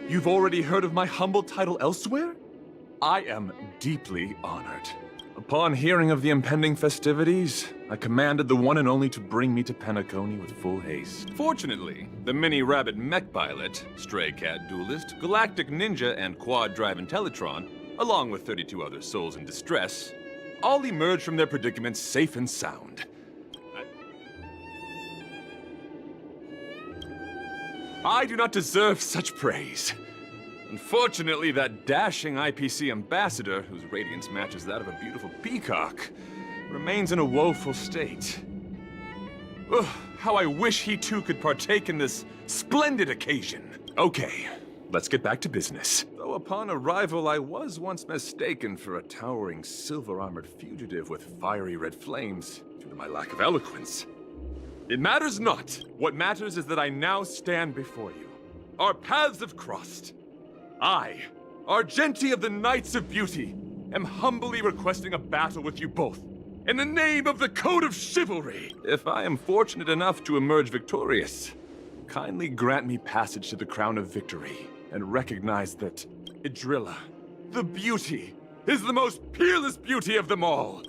You've already heard of my humble title elsewhere? I am deeply honored. Upon hearing of the impending festivities, I commanded the one and only to bring me to Penacony with full haste. Fortunately, the mini-rabbit mech pilot, stray cat duelist, galactic ninja, and quad-drive Intellitron, along with 32 other souls in distress, all emerged from their predicaments safe and sound. I do not deserve such praise. Unfortunately, that dashing IPC ambassador, whose radiance matches that of a beautiful peacock, remains in a woeful state. Ugh, how I wish he too could partake in this splendid occasion. Okay, let's get back to business. Though upon arrival, I was once mistaken for a towering silver-armored fugitive with fiery red flames due to my lack of eloquence. It matters not. What matters is that I now stand before you. Our paths have crossed. I, Argenti of the Knights of Beauty, am humbly requesting a battle with you both, in the name of the Code of Chivalry. If I am fortunate enough to emerge victorious, kindly grant me passage to the Crown of Victory, and recognize that Idrilla, the beauty, is the most peerless beauty of them all.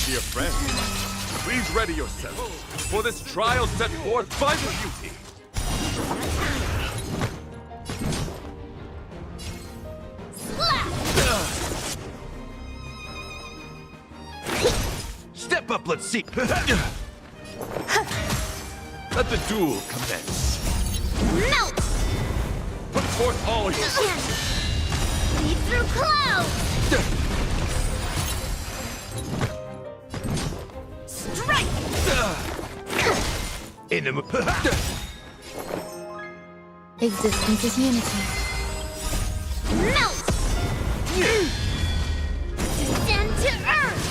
Dear friends, please ready yourselves for this trial set forth by the beauty.
Step up, let's see.
Let the duel commence.
Melt!
Put forth all your...
Lead through clouds! Strike!
Existence is unity.
Melt! Descend to earth!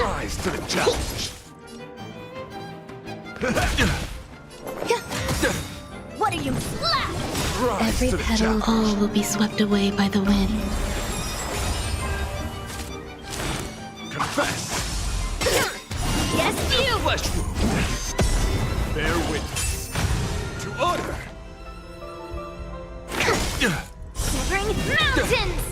Rise to the challenge.
What are you? Slap!
Rise
Every
to the
petal
challenge.
all will be swept away by the wind.
Confess.
Yes, you!
Flesh wound. Bear witness to honor.
Shivering mountains!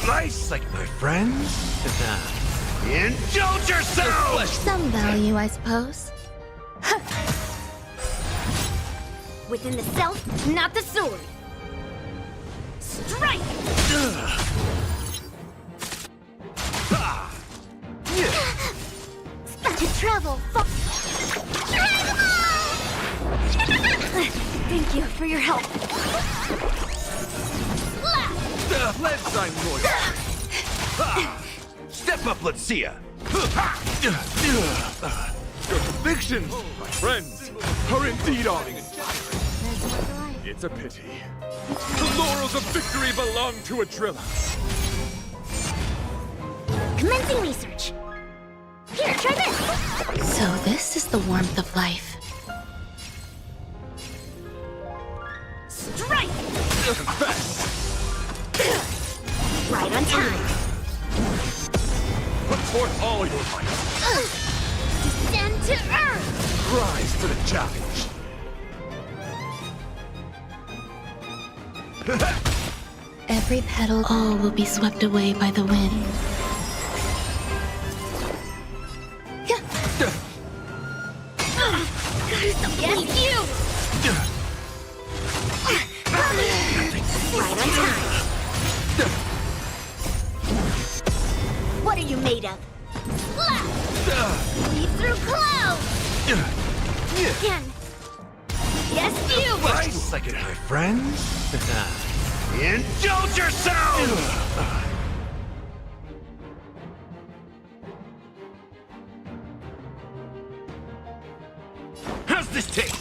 Nice, like my friends. Indulge yourself!
Some value, I suppose.
Within the self, not the sword. Strike!
To travel far.
Thank you for your help.
Let's sign loyal.
Step up, let's see ya.
Your convictions, my friends, are indeed awe-inspiring. It's a pity. The laurels of victory belong to Idrilla.
Commencing research. Here, try this.
So this is the warmth of life.
Strike!
Confess.
Right on time.
Put forth all your might.
Descend to earth!
Rise to the challenge.
Every petal, all will be swept away by the wind.
Yes, you!
Right on time. What are you made of?
Leap through clouds!
Again.
Yes, you!
Nice like it, my friends. Indulge yourself! How's this taste?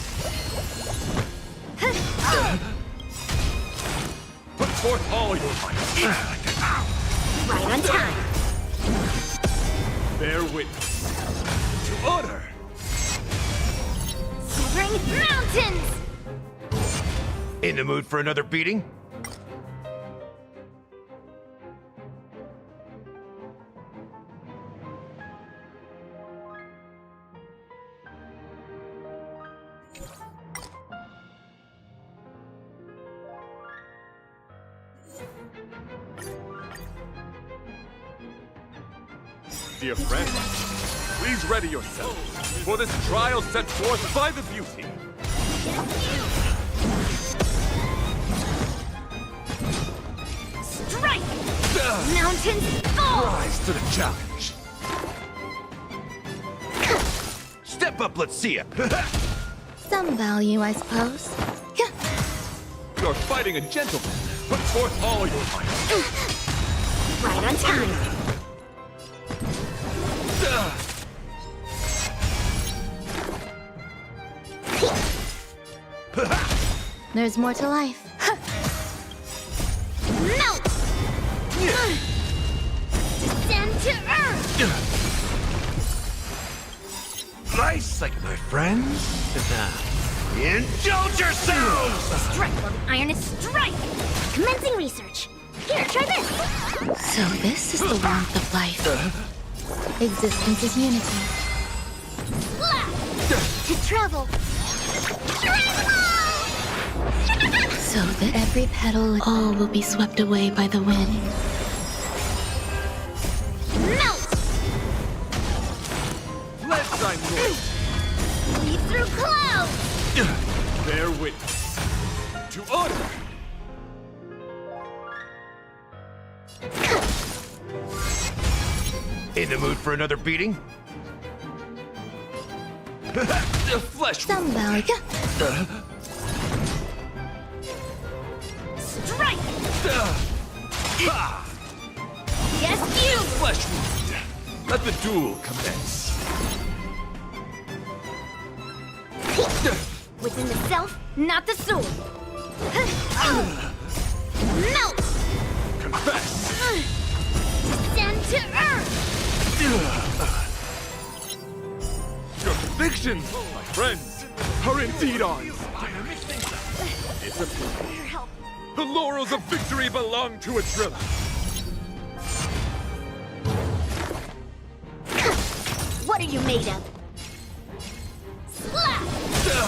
Put forth all your might.
Right on time.
Bear witness to order.
Severing mountains!
In the mood for another beating?
Dear friends, please ready yourselves for this trial set forth by the beauty.
Strike! Mountains fall!
Rise to the challenge. Step up, let's see it.
Some value, I suppose.
You're fighting a gentleman. Put forth all your might.
Right on time.
There's more to life.
Melt! Descend to earth!
Nice like my friends. Indulge yourselves!
Strike while the iron is strike! Commencing research. Here, try this!
So this is the warmth of life. Existence is unity.
To travel!
So that every petal, all will be swept away by the wind.
Melt!
Let's shine north.
Leap through clouds!
Bear witness to order.
In the mood for another beating?
The flesh.
Some value.
Strike! Yes, you!
Flesh wound. Let the duel commence.
Within the self, not the soul. Melt!
Confess.
Descend to earth!
Your convictions, my friends, are indeed ours. It's a pity. The laurels of victory belong to a driller.
What are you made of?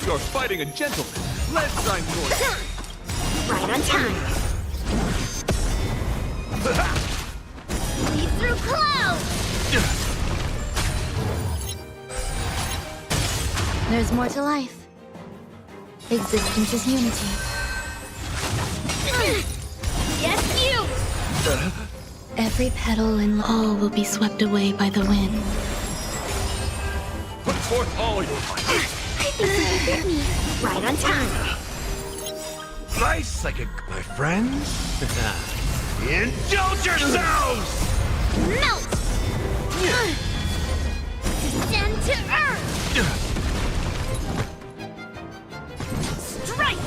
You're fighting a gentleman. Let's shine north.
Right on time.
Leap through clouds!
There's more to life. Existence is unity.
Yes, you!
Every petal and all will be swept away by the wind.
Put forth all your might.
I think you hit me. Right on time.
Nice like my friends. Indulge yourselves!
Melt! Descend to earth! Strike!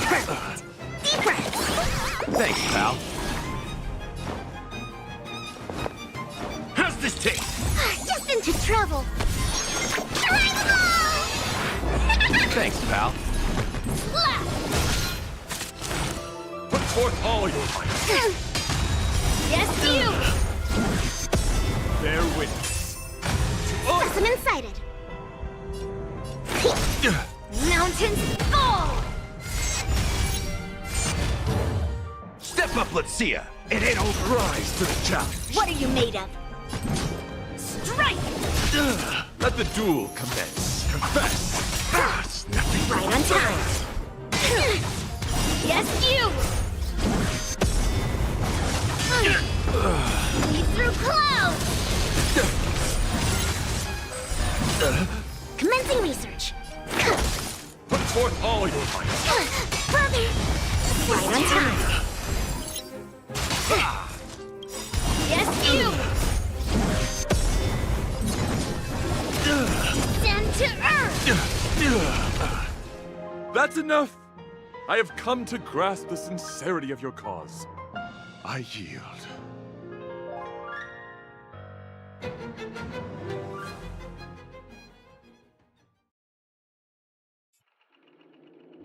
Perfect. Deep breath.
Thanks, pal. How's this taste?
Destined to travel!
Thanks, pal.
Put forth all your might.
Yes, you!
Bear witness.
Specimen sighted.
Mountains fall!
Step up, let's see ya. It ain't over.
Rise to the challenge.
What are you made of? Strike!
Let the duel commence. Confess.
Right on time. Yes, you! Lead through clouds! Commencing research.
Put forth all your might.
Brother! Right on time. Yes, you! Descend to earth!
That's enough. I have come to grasp the sincerity of your cause. I yield.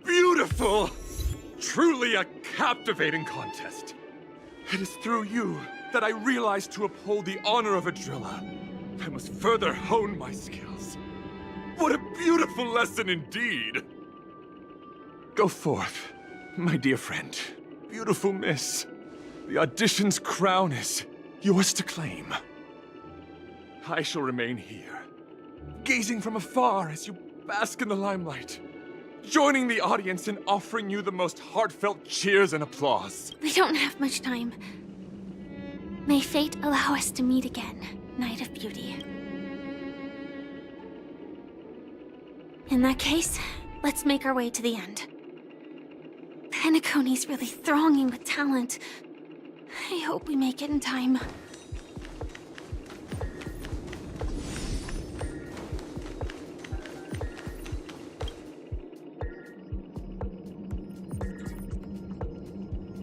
Beautiful! Truly a captivating contest. It is through you that I realized to uphold the honor of a driller, I must further hone my skills. What a beautiful lesson indeed! Go forth, my dear friend. Beautiful miss. The audition's crown is yours to claim. I shall remain here, gazing from afar as you bask in the limelight, joining the audience in offering you the most heartfelt cheers and applause.
We don't have much time. May fate allow us to meet again, Knight of Beauty. In that case, let's make our way to the end. Penacony's really thronging with talent. I hope we make it in time.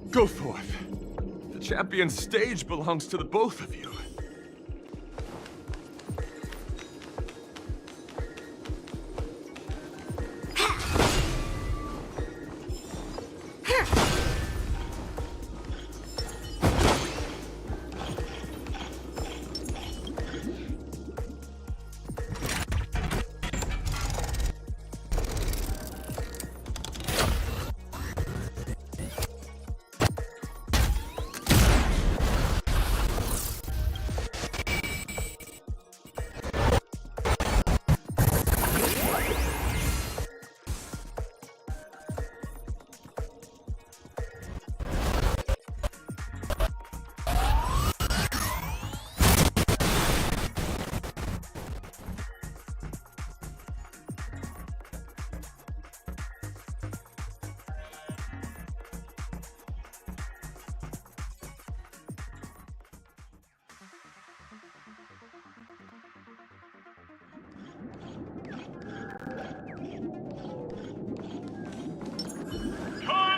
Go forth. The champion's stage belongs to the both of you.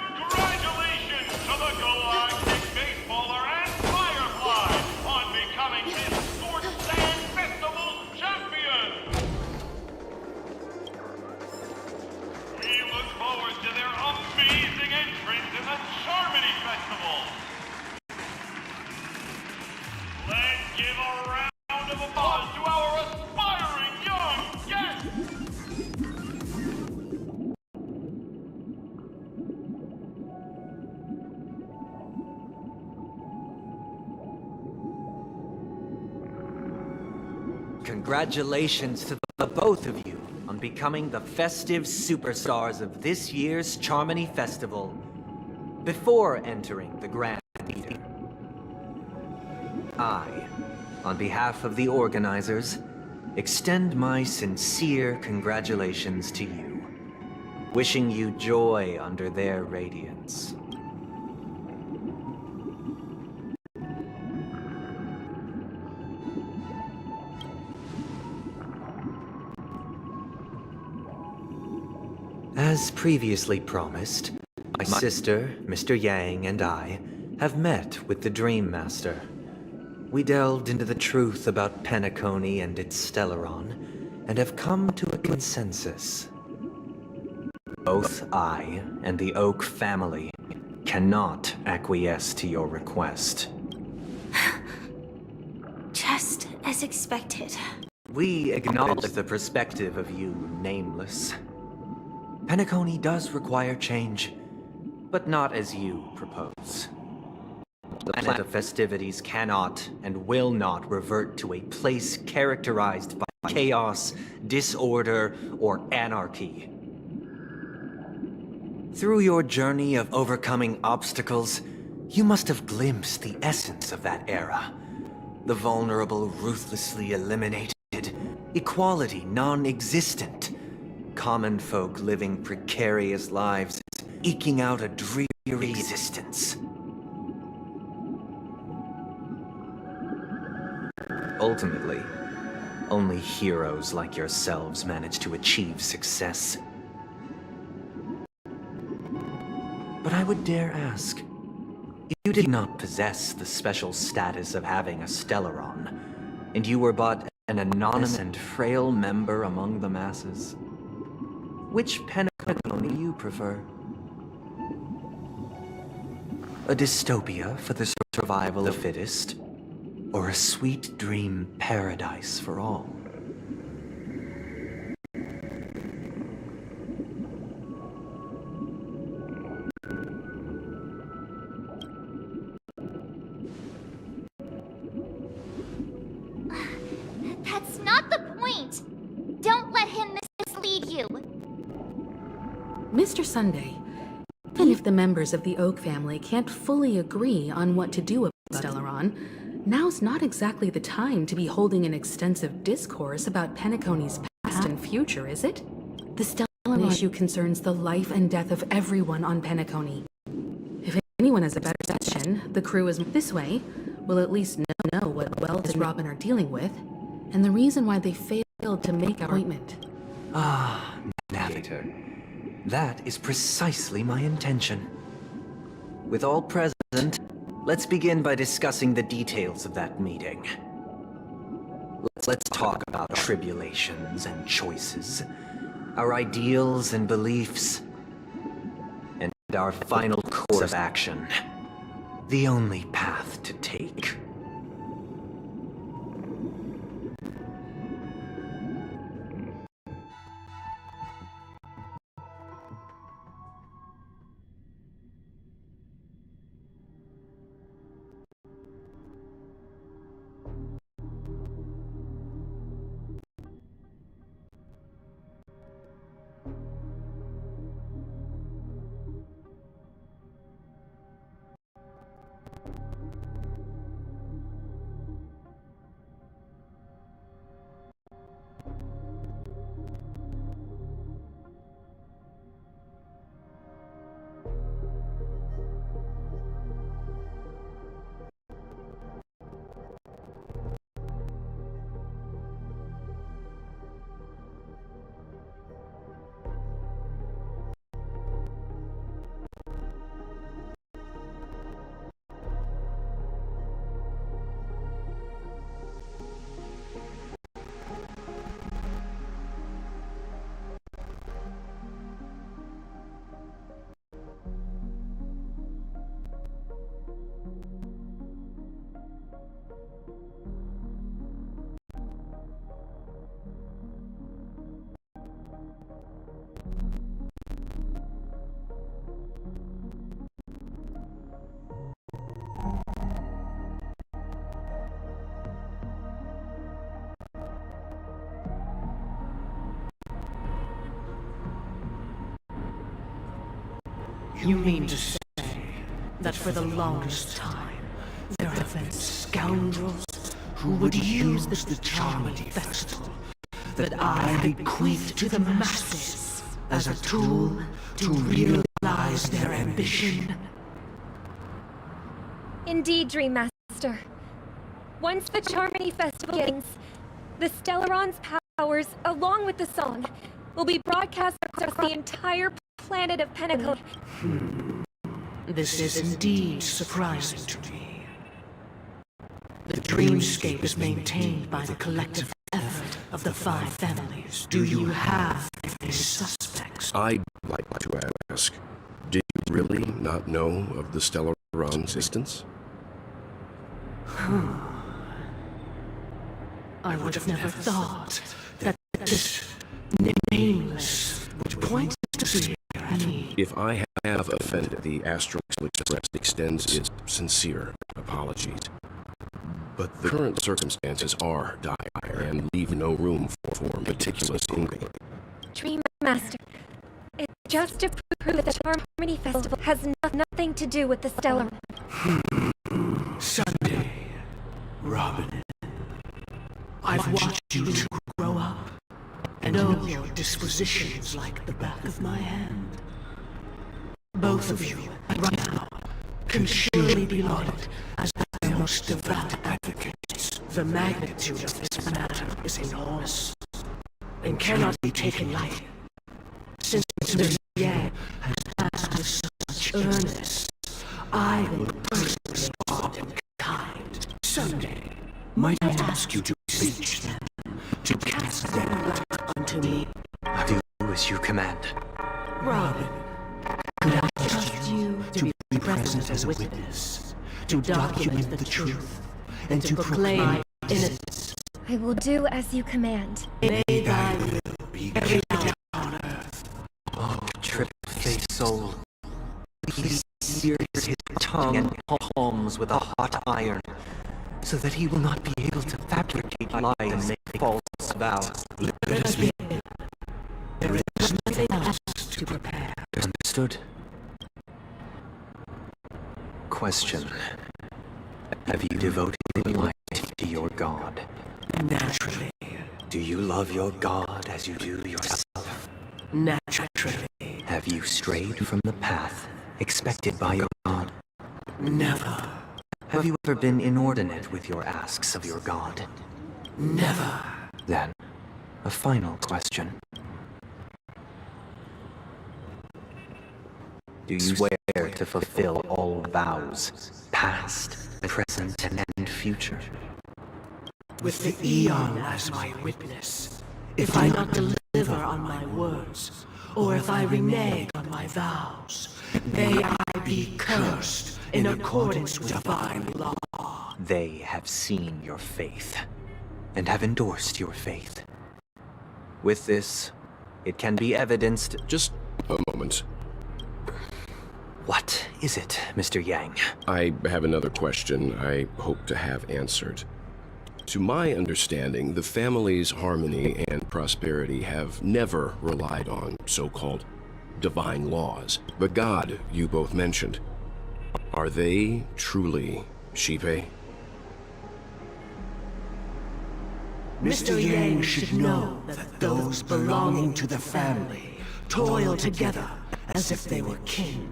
Congratulations to the Galactic Baseballer and Firefly on becoming this Sports Sand Festival champion! We look forward to their amazing entrance in the Charmony Festival! Let's give a round of applause to our aspiring young guests!
Congratulations to the both of you on becoming the festive superstars of this year's Charmony Festival. Before entering the grand meeting, I, on behalf of the organizers, extend my sincere congratulations to you, wishing you joy under their radiance. As previously promised, my sister, Mr. Yang, and I have met with the Dream Master. We delved into the truth about Penacony and its Stellaron, and have come to a consensus. Both I and the Oak family cannot acquiesce to your request.
Just as expected.
We acknowledge the perspective of you, Nameless. Penacony does require change, but not as you propose. The planet of festivities cannot and will not revert to a place characterized by chaos, disorder, or anarchy. Through your journey of overcoming obstacles, you must have glimpsed the essence of that era. The vulnerable ruthlessly eliminated, equality non-existent, common folk living precarious lives, eking out a dreary existence. Ultimately, only heroes like yourselves manage to achieve success. But I would dare ask, you did not possess the special status of having a Stellaron, and you were but an anonymous and frail member among the masses. Which Penacony do you prefer? A dystopia for the survival of the fittest, or a sweet dream paradise for all?
That's not the point! Don't let him mislead you!
Mr. Sunday, even if the members of the Oak family can't fully agree on what to do about Stellaron, now's not exactly the time to be holding an extensive discourse about Penacony's past and future, is it? The Stellaron issue concerns the life and death of everyone on Penacony. If anyone has a better suggestion, the crew is this way, will at least know what Wells and Robin are dealing with, and the reason why they failed to make our appointment.
Ah, Navigator. That is precisely my intention. With all present, let's begin by discussing the details of that meeting. Let's talk about our tribulations and choices, our ideals and beliefs, and our final course of action. The only path to take.
You mean to say that for the longest time, there have been scoundrels who would use the charming festival that I bequeathed to the masses as a tool to realize their ambition?
Indeed, Dream Master. Once the Charmony Festival begins, the Stellaron's powers, along with the song, will be broadcast across the entire planet of Penacony.
This is indeed surprising to me. The dreamscape is maintained by the collective effort of the 5 families. Do you have any suspects?
I'd like to ask, did you really not know of the Stellaron's existence?
I would have never thought that this nameless would point to be me.
If I have offended, the Astral Express extends its sincere apologies. But the current circumstances are dire and leave no room for meticulous inquiry.
Dream Master, it's just to prove that the Harmony Festival has nothing to do with the Stellar.
Sunday, Robin. I've watched you two grow up and know your dispositions like the back of my hand. Both of you, right now, can surely be lauded as the most devout advocates. The magnitude of this matter is enormous and cannot be taken lightly. Since Mr. Yang has asked with such earnest, I will personally respond in kind. Someday, might I ask you to beseech them, to cast their lot unto me?
Do as you command.
Robin, could I trust you to be present as a witness, to document the truth, and to proclaim my innocence?
I will do as you command.
May thy will be carried out on earth.
Oh, triple-faced soul, please sear his tongue and palms with a hot iron, so that he will not be able to fabricate lies and make false vows.
Let us begin. There is nothing else to prepare.
Understood. Question. Have you devoted your life to your god?
Naturally.
Do you love your god as you do yourself?
Naturally.
Have you strayed from the path expected by your god?
Never.
Have you ever been inordinate with your asks of your god?
Never.
Then, a final question. Do you swear to fulfill all vows, past, present, and future?
With the Eon as my witness, if I not deliver on my words, or if I renege on my vows, may I be cursed in accordance with divine law.
They have seen your faith, and have endorsed your faith. With this, it can be evidenced—
Just a moment.
What is it, Mr. Yang?
I have another question I hope to have answered. To my understanding, the family's harmony and prosperity have never relied on so-called divine laws. The god you both mentioned, are they truly Eepy?
Mr. Yang should know that those belonging to the family toil together as if they were kin,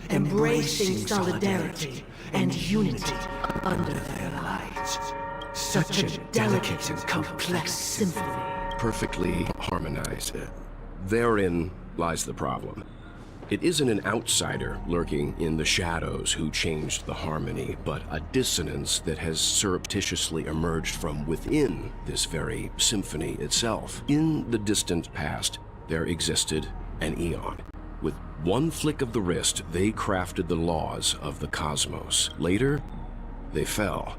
embracing solidarity and unity under their light. Such a delicate and complex symphony.
Perfectly harmonized. Therein lies the problem. It isn't an outsider lurking in the shadows who changed the harmony, but a dissonance that has surreptitiously emerged from within this very symphony itself. In the distant past, there existed an Eon. With one flick of the wrist, they crafted the laws of the cosmos. Later, they fell.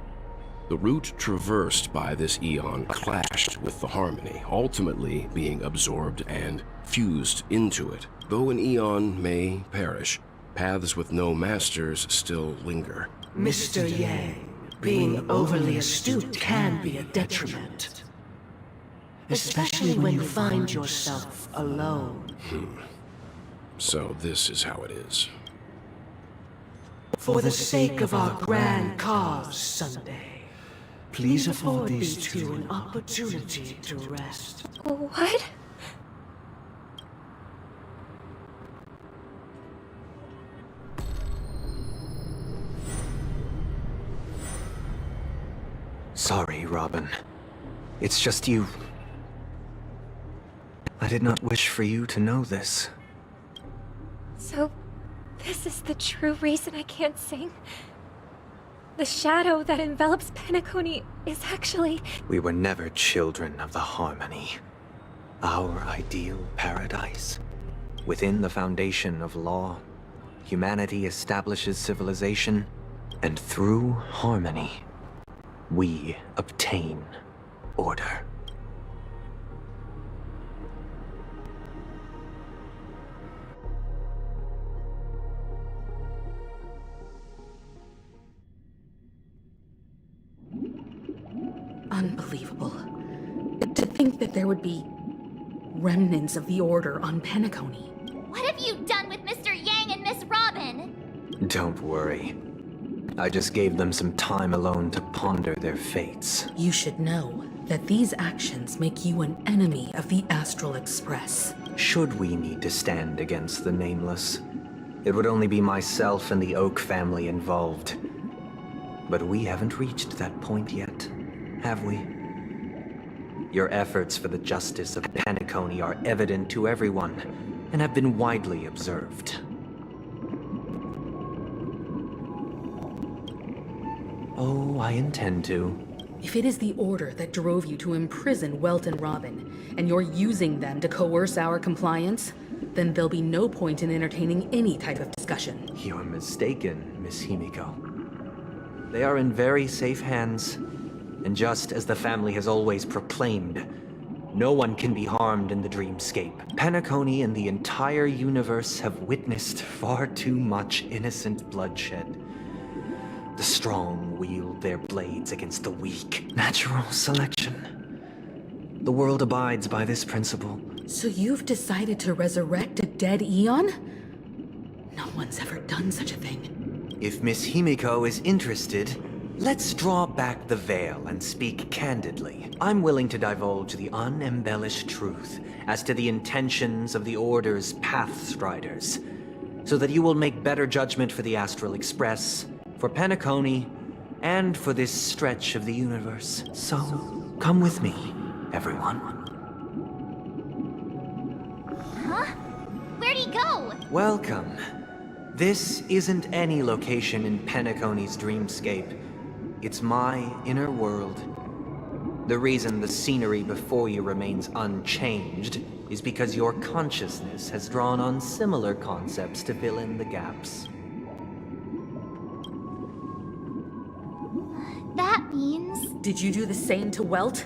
The route traversed by this Eon clashed with the harmony, ultimately being absorbed and fused into it. Though an Eon may perish, paths with no masters still linger.
Mr. Yang, being overly astute can be a detriment. Especially when you find yourself alone.
So this is how it is.
For the sake of our grand cause, Sunday, please afford these two an opportunity to rest.
What?
Sorry, Robin. It's just you. I did not wish for you to know this.
So, this is the true reason I can't sing? The shadow that envelops Penacony is actually—
We were never children of the harmony. Our ideal paradise. Within the foundation of law, humanity establishes civilization, and through harmony, we obtain order.
Unbelievable. To think that there would be remnants of the Order on Penacony.
What have you done with Mr. Yang and Miss Robin?
Don't worry. I just gave them some time alone to ponder their fates.
You should know that these actions make you an enemy of the Astral Express.
Should we need to stand against the Nameless, it would only be myself and the Oak family involved. But we haven't reached that point yet, have we? Your efforts for the justice of Penacony are evident to everyone, and have been widely observed. Oh, I intend to.
If it is the Order that drove you to imprison Welt and Robin, and you're using them to coerce our compliance, then there'll be no point in entertaining any type of discussion.
You're mistaken, Miss Himiko. They are in very safe hands, and just as the family has always proclaimed, no one can be harmed in the dreamscape. Penacony and the entire universe have witnessed far too much innocent bloodshed. The strong wield their blades against the weak. Natural selection. The world abides by this principle.
So you've decided to resurrect a dead Eon? No one's ever done such a thing.
If Miss Himiko is interested, let's draw back the veil and speak candidly. I'm willing to divulge the unembellished truth as to the intentions of the Order's Pathstriders, so that you will make better judgment for the Astral Express, for Penacony, and for this stretch of the universe. So, come with me, everyone.
Huh? Where'd he go?
Welcome. This isn't any location in Penacony's dreamscape. It's my inner world. The reason the scenery before you remains unchanged is because your consciousness has drawn on similar concepts to fill in the gaps.
That means...
Did you do the same to Welt?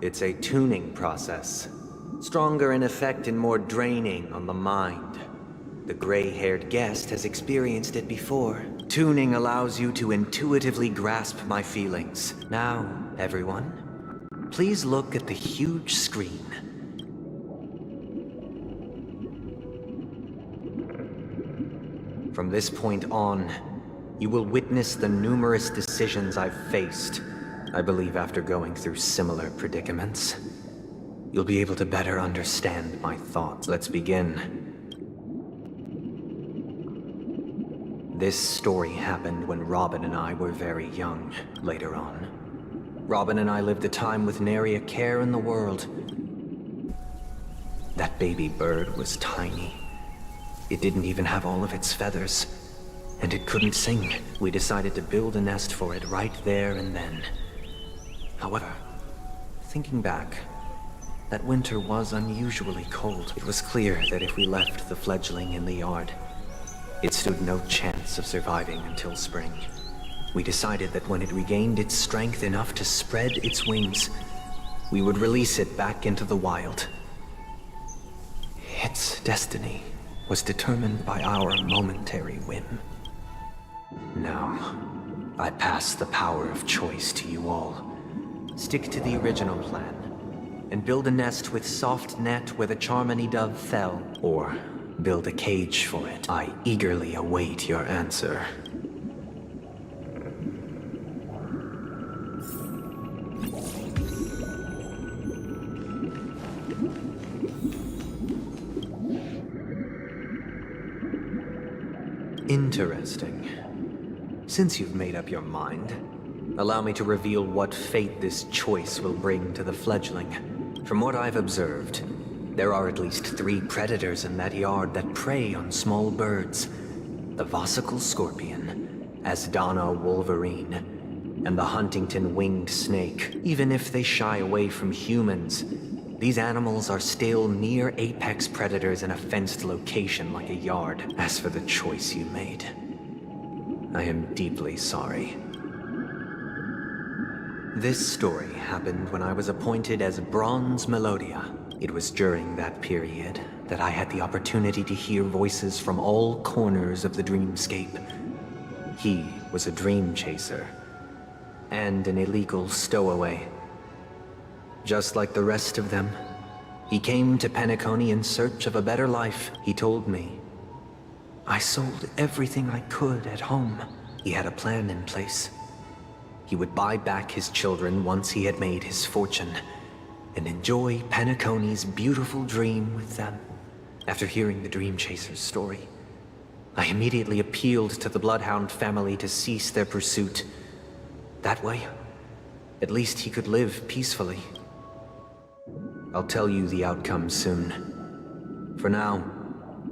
It's a tuning process. Stronger in effect and more draining on the mind. The gray-haired guest has experienced it before. Tuning allows you to intuitively grasp my feelings. Now, everyone, please look at the huge screen. From this point on, you will witness the numerous decisions I've faced. I believe after going through similar predicaments, you'll be able to better understand my thoughts. Let's begin. This story happened when Robin and I were very young, later on. Robin and I lived a time with nary a care in the world. That baby bird was tiny. It didn't even have all of its feathers. And it couldn't sing. We decided to build a nest for it right there and then. However, thinking back, that winter was unusually cold. It was clear that if we left the fledgling in the yard, it stood no chance of surviving until spring. We decided that when it regained its strength enough to spread its wings, we would release it back into the wild. Its destiny was determined by our momentary whim. Now, I pass the power of choice to you all. Stick to the original plan, and build a nest with soft net where the Charmony dove fell, or build a cage for it. I eagerly await your answer. Interesting. Since you've made up your mind, allow me to reveal what fate this choice will bring to the fledgling. From what I've observed, there are at least 3 predators in that yard that prey on small birds. The Vossicle scorpion, Asdana wolverine, and the Huntington winged snake. Even if they shy away from humans, these animals are still near apex predators in a fenced location like a yard. As for the choice you made, I am deeply sorry. This story happened when I was appointed as Bronze Melodia. It was during that period that I had the opportunity to hear voices from all corners of the dreamscape. He was a dream chaser and an illegal stowaway. Just like the rest of them, he came to Penacony in search of a better life, he told me. I sold everything I could at home. He had a plan in place. He would buy back his children once he had made his fortune, and enjoy Penacony's beautiful dream with them. After hearing the Dream Chaser's story, I immediately appealed to the Bloodhound family to cease their pursuit. That way, at least he could live peacefully. I'll tell you the outcome soon. For now,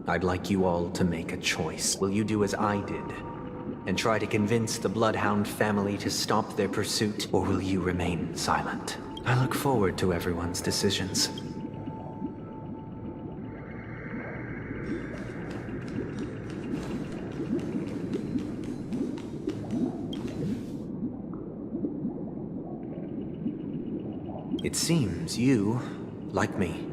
I'd like you all to make a choice. Will you do as I did, and try to convince the Bloodhound family to stop their pursuit, or will you remain silent? I look forward to everyone's decisions. It seems you, like me,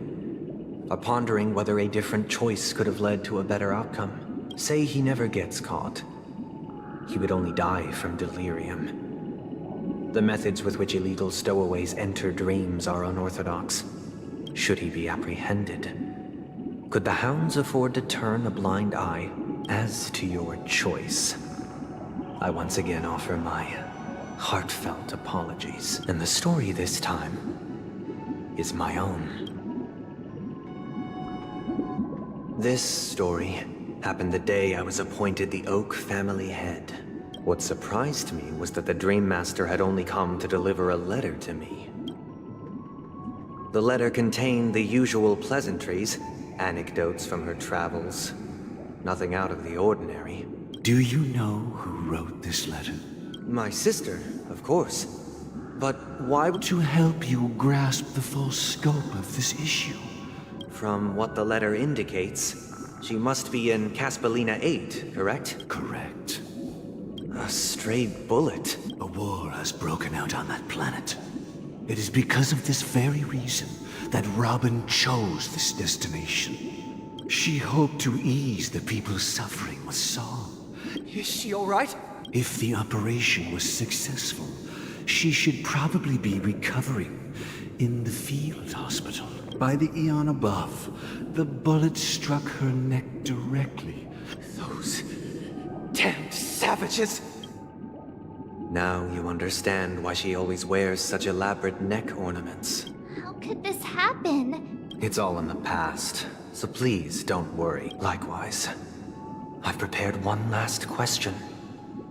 are pondering whether a different choice could have led to a better outcome. Say he never gets caught. He would only die from delirium. The methods with which illegal stowaways enter dreams are unorthodox. Should he be apprehended? Could the hounds afford to turn a blind eye? As to your choice, I once again offer my heartfelt apologies. And the story this time is my own. This story happened the day I was appointed the Oak family head. What surprised me was that the Dream Master had only come to deliver a letter to me. The letter contained the usual pleasantries, anecdotes from her travels. Nothing out of the ordinary.
Do you know who wrote this letter?
My sister, of course. But why would...
To help you grasp the full scope of this issue.
From what the letter indicates, she must be in Caspelina 8, correct?
Correct.
A stray bullet.
A war has broken out on that planet. It is because of this very reason that Robin chose this destination. She hoped to ease the people's suffering with song.
Is she all right?
If the operation was successful, she should probably be recovering in the field hospital. By the eon above, the bullet struck her neck directly.
Those damned savages! Now you understand why she always wears such elaborate neck ornaments.
How could this happen?
It's all in the past, so please don't worry. Likewise, I've prepared one last question.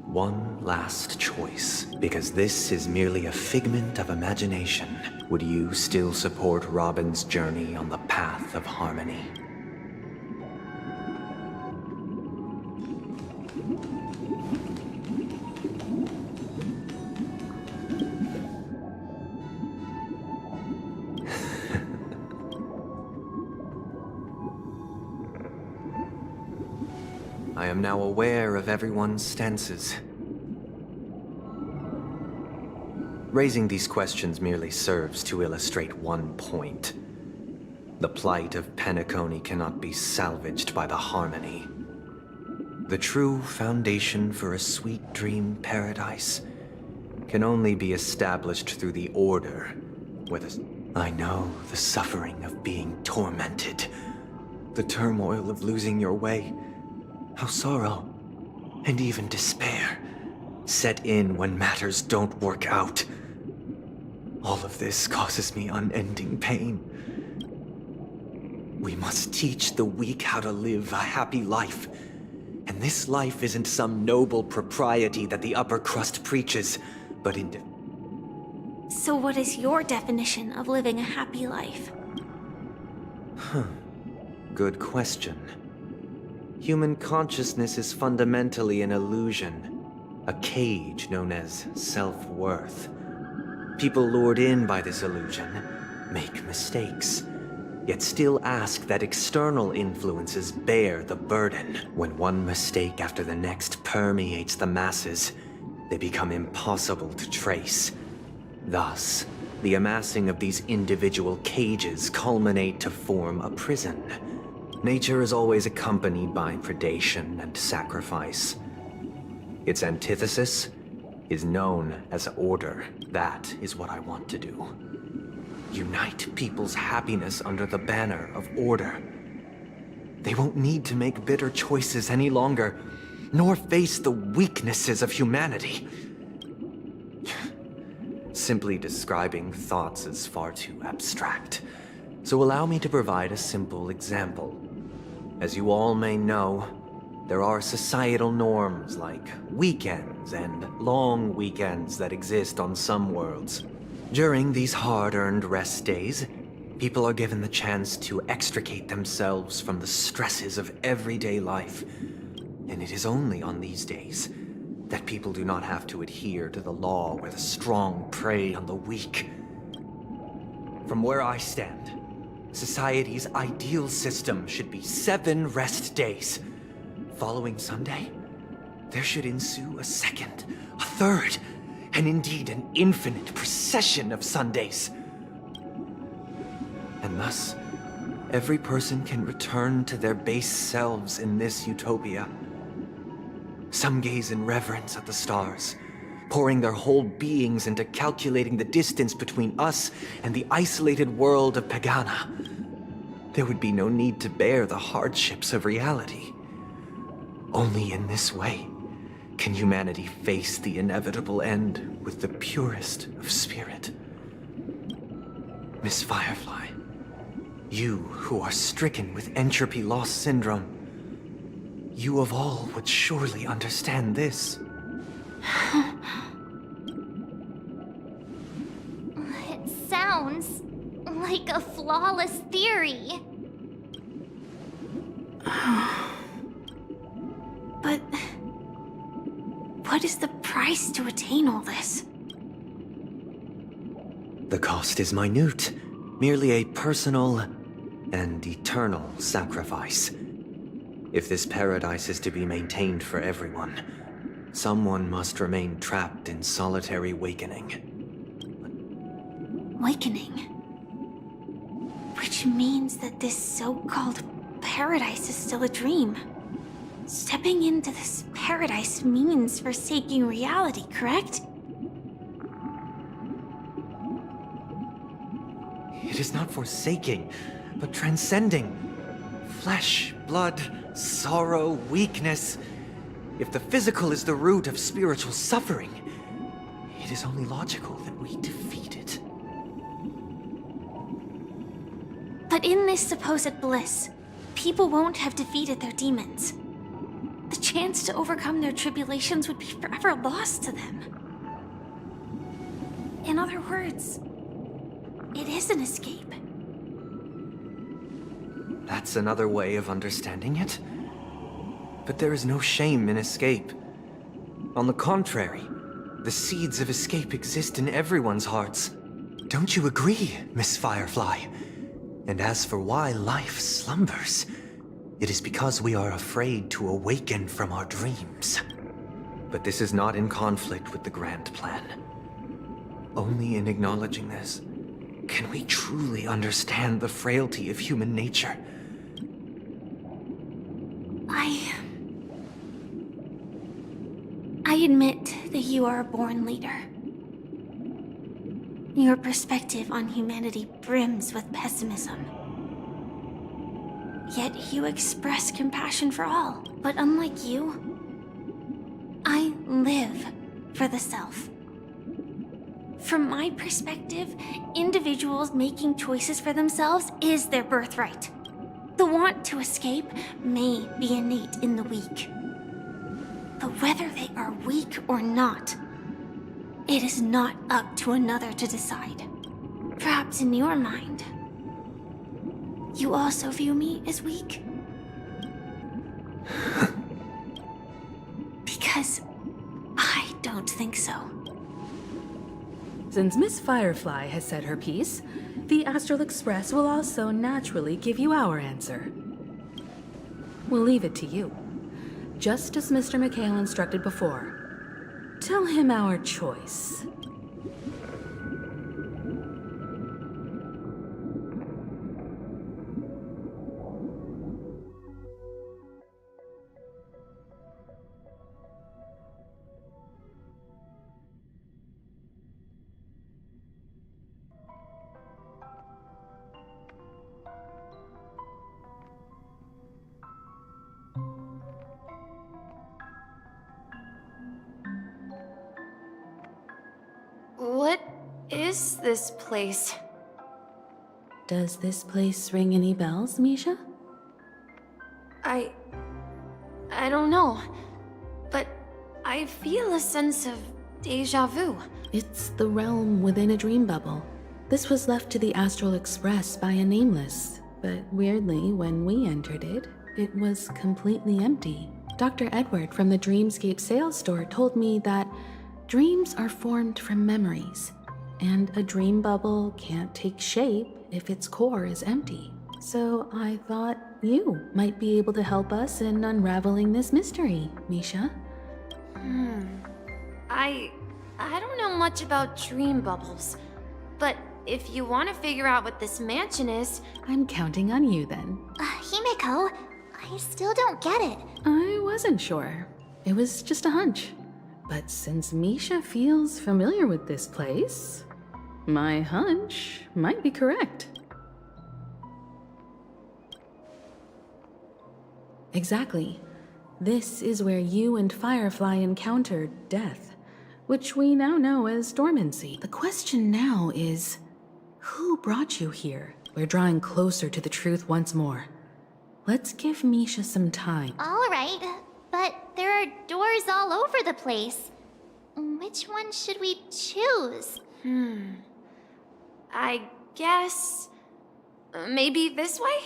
One last choice. Because this is merely a figment of imagination. Would you still support Robin's journey on the path of harmony? I am now aware of everyone's stances. Raising these questions merely serves to illustrate one point. The plight of Penacony cannot be salvaged by the harmony. The true foundation for a sweet dream paradise can only be established through the order, I know the suffering of being tormented, the turmoil of losing your way, how sorrow, and even despair, set in when matters don't work out. All of this causes me unending pain. We must teach the weak how to live a happy life. And this life isn't some noble propriety that the upper crust preaches, but
So what is your definition of living a happy life?
Good question. Human consciousness is fundamentally an illusion, a cage known as self-worth. People lured in by this illusion make mistakes, yet still ask that external influences bear the burden. When one mistake after the next permeates the masses, they become impossible to trace. Thus, the amassing of these individual cages culminate to form a prison. Nature is always accompanied by predation and sacrifice. Its antithesis is known as order. That is what I want to do. Unite people's happiness under the banner of order. They won't need to make bitter choices any longer, nor face the weaknesses of humanity. Simply describing thoughts is far too abstract, so allow me to provide a simple example. As you all may know, there are societal norms like weekends and long weekends that exist on some worlds. During these hard-earned rest days, people are given the chance to extricate themselves from the stresses of everyday life. And it is only on these days that people do not have to adhere to the law where the strong prey on the weak. From where I stand, society's ideal system should be 7 rest days. Following Sunday, there should ensue a second, a third, and indeed an infinite procession of Sundays. And thus, every person can return to their base selves in this utopia. Some gaze in reverence at the stars, pouring their whole beings into calculating the distance between us and the isolated world of Pagana. There would be no need to bear the hardships of reality. Only in this way can humanity face the inevitable end with the purest of spirit. Miss Firefly, you who are stricken with entropy loss syndrome, you of all would surely understand this.
It sounds like a flawless theory. But what is the price to attain all this?
The cost is minute, merely a personal and eternal sacrifice. If this paradise is to be maintained for everyone, someone must remain trapped in solitary awakening.
Awakening? Which means that this so-called paradise is still a dream. Stepping into this paradise means forsaking reality, correct?
It is not forsaking, but transcending. Flesh, blood, sorrow, weakness. If the physical is the root of spiritual suffering, it is only logical that we defeat it.
But in this supposed bliss, people won't have defeated their demons. The chance to overcome their tribulations would be forever lost to them. In other words, it is an escape.
That's another way of understanding it. But there is no shame in escape. On the contrary, the seeds of escape exist in everyone's hearts. Don't you agree, Miss Firefly? And as for why life slumbers, it is because we are afraid to awaken from our dreams. But this is not in conflict with the grand plan. Only in acknowledging this can we truly understand the frailty of human nature.
I admit that you are a born leader. Your perspective on humanity brims with pessimism. Yet you express compassion for all. But unlike you, I live for the self. From my perspective, individuals making choices for themselves is their birthright. The want to escape may be innate in the weak. But whether they are weak or not, it is not up to another to decide. Perhaps in your mind, you also view me as weak? Because I don't think so.
Since Miss Firefly has said her piece, the Astral Express will also naturally give you our answer. We'll leave it to you. Just as Mr. McHale instructed before. Tell him our choice.
What is this place?
Does this place ring any bells, Misha?
I don't know, but I feel a sense of déjà vu.
It's the realm within a dream bubble. This was left to the Astral Express by a nameless, but weirdly, when we entered it, it was completely empty. Dr. Edward from the Dreamscape sales store told me that dreams are formed from memories, and a dream bubble can't take shape if its core is empty. So I thought you might be able to help us in unraveling this mystery, Misha.
I don't know much about dream bubbles, but if you want to figure out what this mansion is...
I'm counting on you then.
Himeko, I still don't get it.
I wasn't sure. It was just a hunch. But since Misha feels familiar with this place, my hunch might be correct. Exactly. This is where you and Firefly encountered death, which we now know as dormancy. The question now is, who brought you here? We're drawing closer to the truth once more. Let's give Misha some time.
All right, but there are doors all over the place. Which one should we choose?
I guess... maybe this way?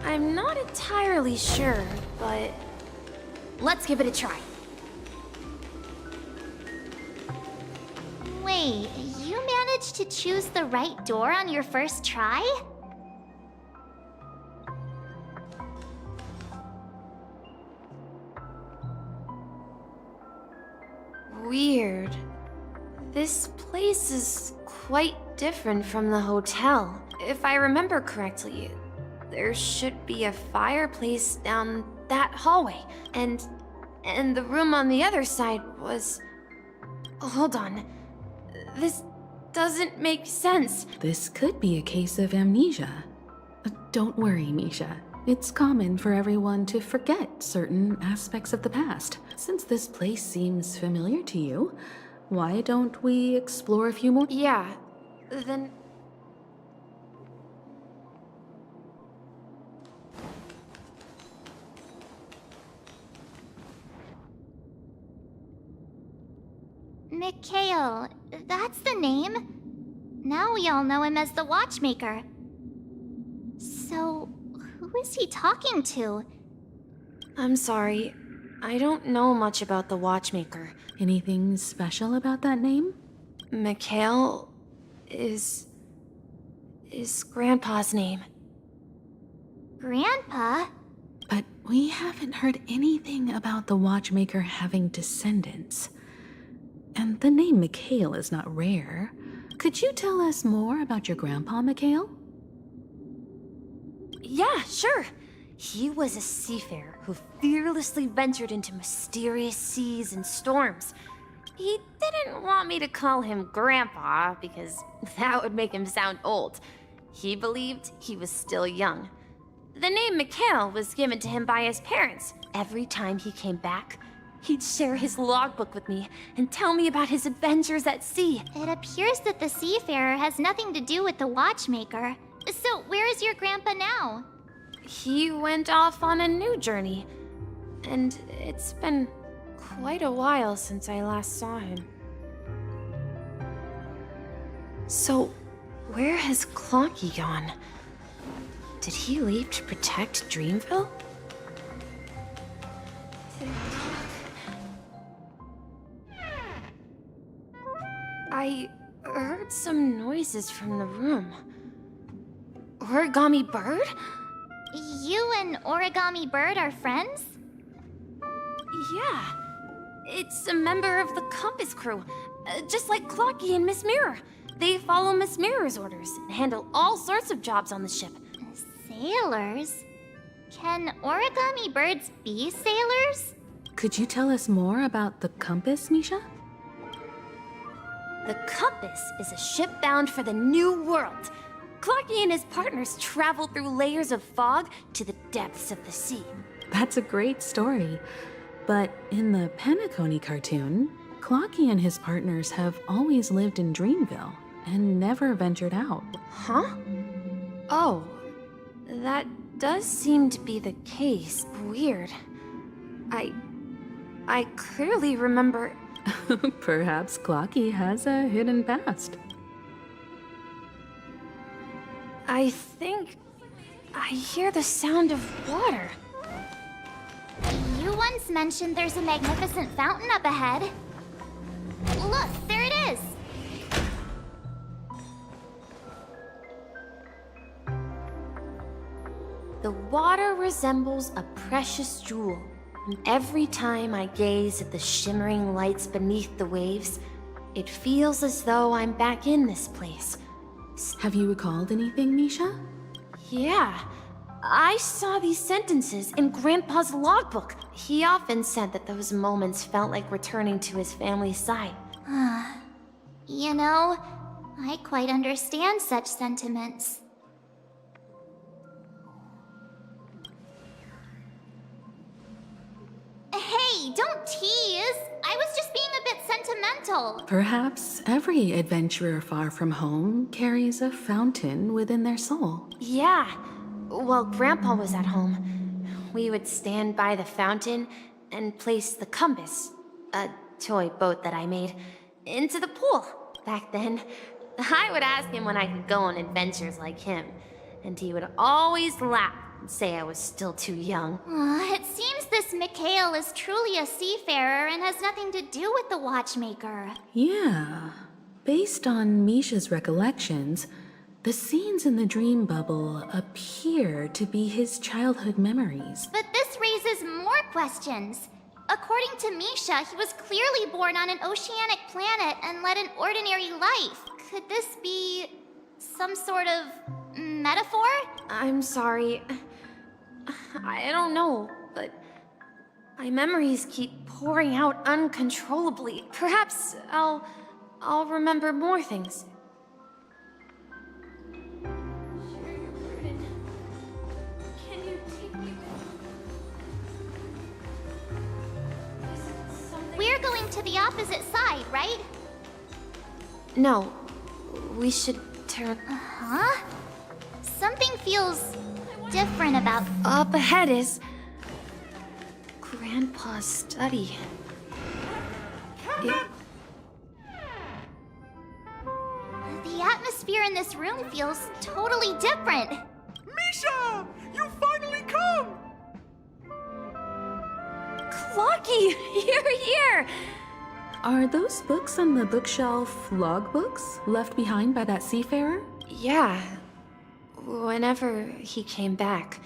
I'm not entirely sure, but let's give it a try.
Wait, you managed to choose the right door on your first try?
Weird. This place is quite different from the hotel.
If I remember correctly, there should be a fireplace down that hallway, and the room on the other side was... Hold on. This doesn't make sense.
This could be a case of amnesia. Don't worry, Misha. It's common for everyone to forget certain aspects of the past. Since this place seems familiar to you, why don't we explore a few more?
Yeah, then...
Mikhail, that's the name. Now we all know him as the Watchmaker. So, who is he talking to?
I'm sorry. I don't know much about the Watchmaker.
Anything special about that name?
Mikhail is Grandpa's name.
Grandpa?
But we haven't heard anything about the Watchmaker having descendants. And the name Mikhail is not rare. Could you tell us more about your grandpa, Mikhail?
Yeah, sure. He was a seafarer who fearlessly ventured into mysterious seas and storms. He didn't want me to call him Grandpa because that would make him sound old. He believed he was still young. The name Mikhail was given to him by his parents. Every time he came back, he'd share his logbook with me and tell me about his adventures at sea.
It appears that the seafarer has nothing to do with the Watchmaker. So, where is your grandpa now?
He went off on a new journey, and it's been quite a while since I last saw him. So, where has Clocky gone? Did he leave to protect Dreamville? I heard some noises from the room. Origami Bird?
You and Origami Bird are friends?
Yeah. It's a member of the Compass crew, just like Clocky and Miss Mirror. They follow Miss Mirror's orders and handle all sorts of jobs on the ship.
Sailors? Can Origami Birds be sailors?
Could you tell us more about the Compass, Misha?
The Compass is a ship bound for the New World. Clocky and his partners travel through layers of fog to the depths of the sea.
That's a great story. But in the Penacony cartoon, Clocky and his partners have always lived in Dreamville and never ventured out.
Huh? Oh, that does seem to be the case. Weird. I clearly remember...
Perhaps Clocky has a hidden past.
I think I hear the sound of water.
You once mentioned there's a magnificent fountain up ahead. Look, there it is!
The water resembles a precious jewel. And every time I gaze at the shimmering lights beneath the waves, it feels as though I'm back in this place.
Have you recalled anything, Misha?
Yeah. I saw these sentences in Grandpa's logbook. He often said that those moments felt like returning to his family's side.
You know, I quite understand such sentiments. Hey, don't tease! I was just being a bit sentimental.
Perhaps every adventurer far from home carries a fountain within their soul.
Yeah. While Grandpa was at home, we would stand by the fountain and place the compass, a toy boat that I made, into the pool. Back then, I would ask him when I could go on adventures like him, and he would always laugh and say I was still too young.
It seems this Mikhail is truly a seafarer and has nothing to do with the Watchmaker.
Yeah. Based on Misha's recollections, the scenes in the dream bubble appear to be his childhood memories.
But this raises more questions. According to Misha, he was clearly born on an oceanic planet and led an ordinary life. Could this be some sort of
metaphor?
I'm sorry. I don't know, but my memories keep pouring out uncontrollably. Perhaps I'll remember more things. Can you take me?
We're going to the opposite side, right?
No, we should turn.
Huh? Something feels different about.
Up ahead is Grandpa's study.
The atmosphere in this room feels totally different.
Misha! You finally come!
Clocky, you're here!
Are those books on the bookshelf logbooks left behind by that seafarer?
Yeah. Whenever he came back,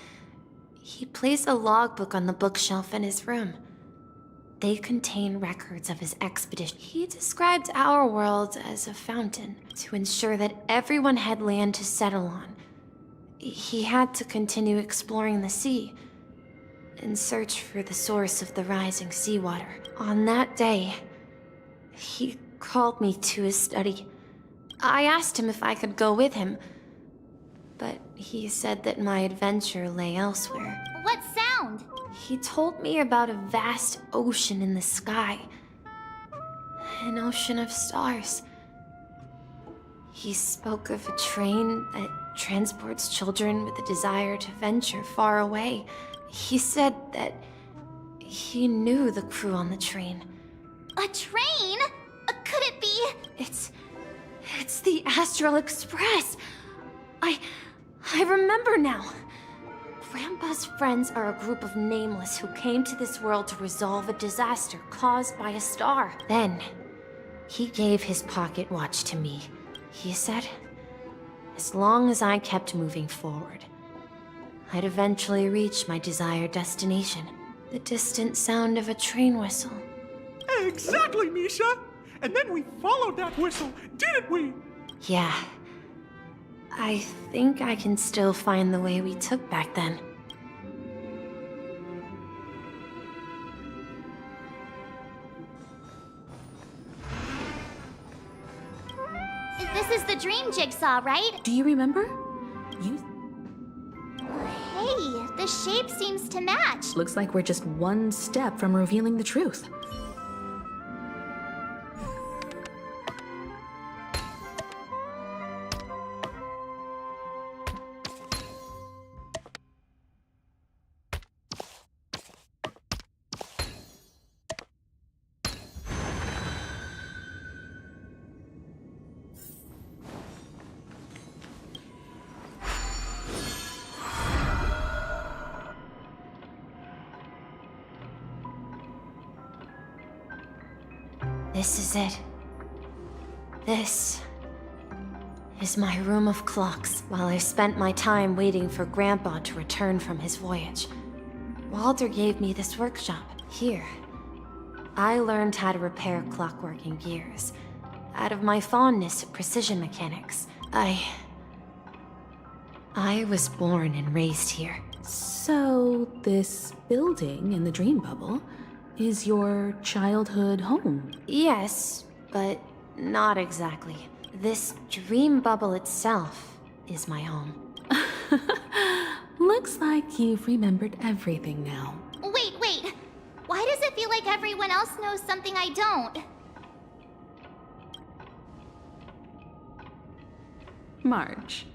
he placed a logbook on the bookshelf in his room. They contain records of his expedition. He described our world as a fountain to ensure that everyone had land to settle on. He had to continue exploring the sea and search for the source of the rising seawater. On that day, he called me to his study. I asked him if I could go with him, but he said that my adventure lay elsewhere.
What sound?
He told me about a vast ocean in the sky. An ocean of stars. He spoke of a train that transports children with a desire to venture far away. He said that he knew the crew on the train.
A train? Could it be?
It's the Astral Express. I remember now. Grandpa's friends are a group of nameless who came to this world to resolve a disaster caused by a star. Then, he gave his pocket watch to me. He said, as long as I kept moving forward, I'd eventually reach my desired destination. The distant sound of a train whistle.
Exactly, Misha! And then we followed that whistle, didn't we?
Yeah. I think I can still find the way we took back then.
This is the dream jigsaw, right?
Do you remember?
Hey, the shape seems to match.
Looks like we're just one step from revealing the truth.
This is it. This is my room of clocks while I spent my time waiting for Grandpa to return from his voyage. Walter gave me this workshop. Here, I learned how to repair clockwork and gears out of my fondness of precision mechanics. I was born and raised here.
So, this building in the dream bubble is your childhood home?
Yes, but not exactly. This dream bubble itself is my home.
Looks like you've remembered everything now.
Wait. Why does it feel like everyone else knows something I don't?
Marge,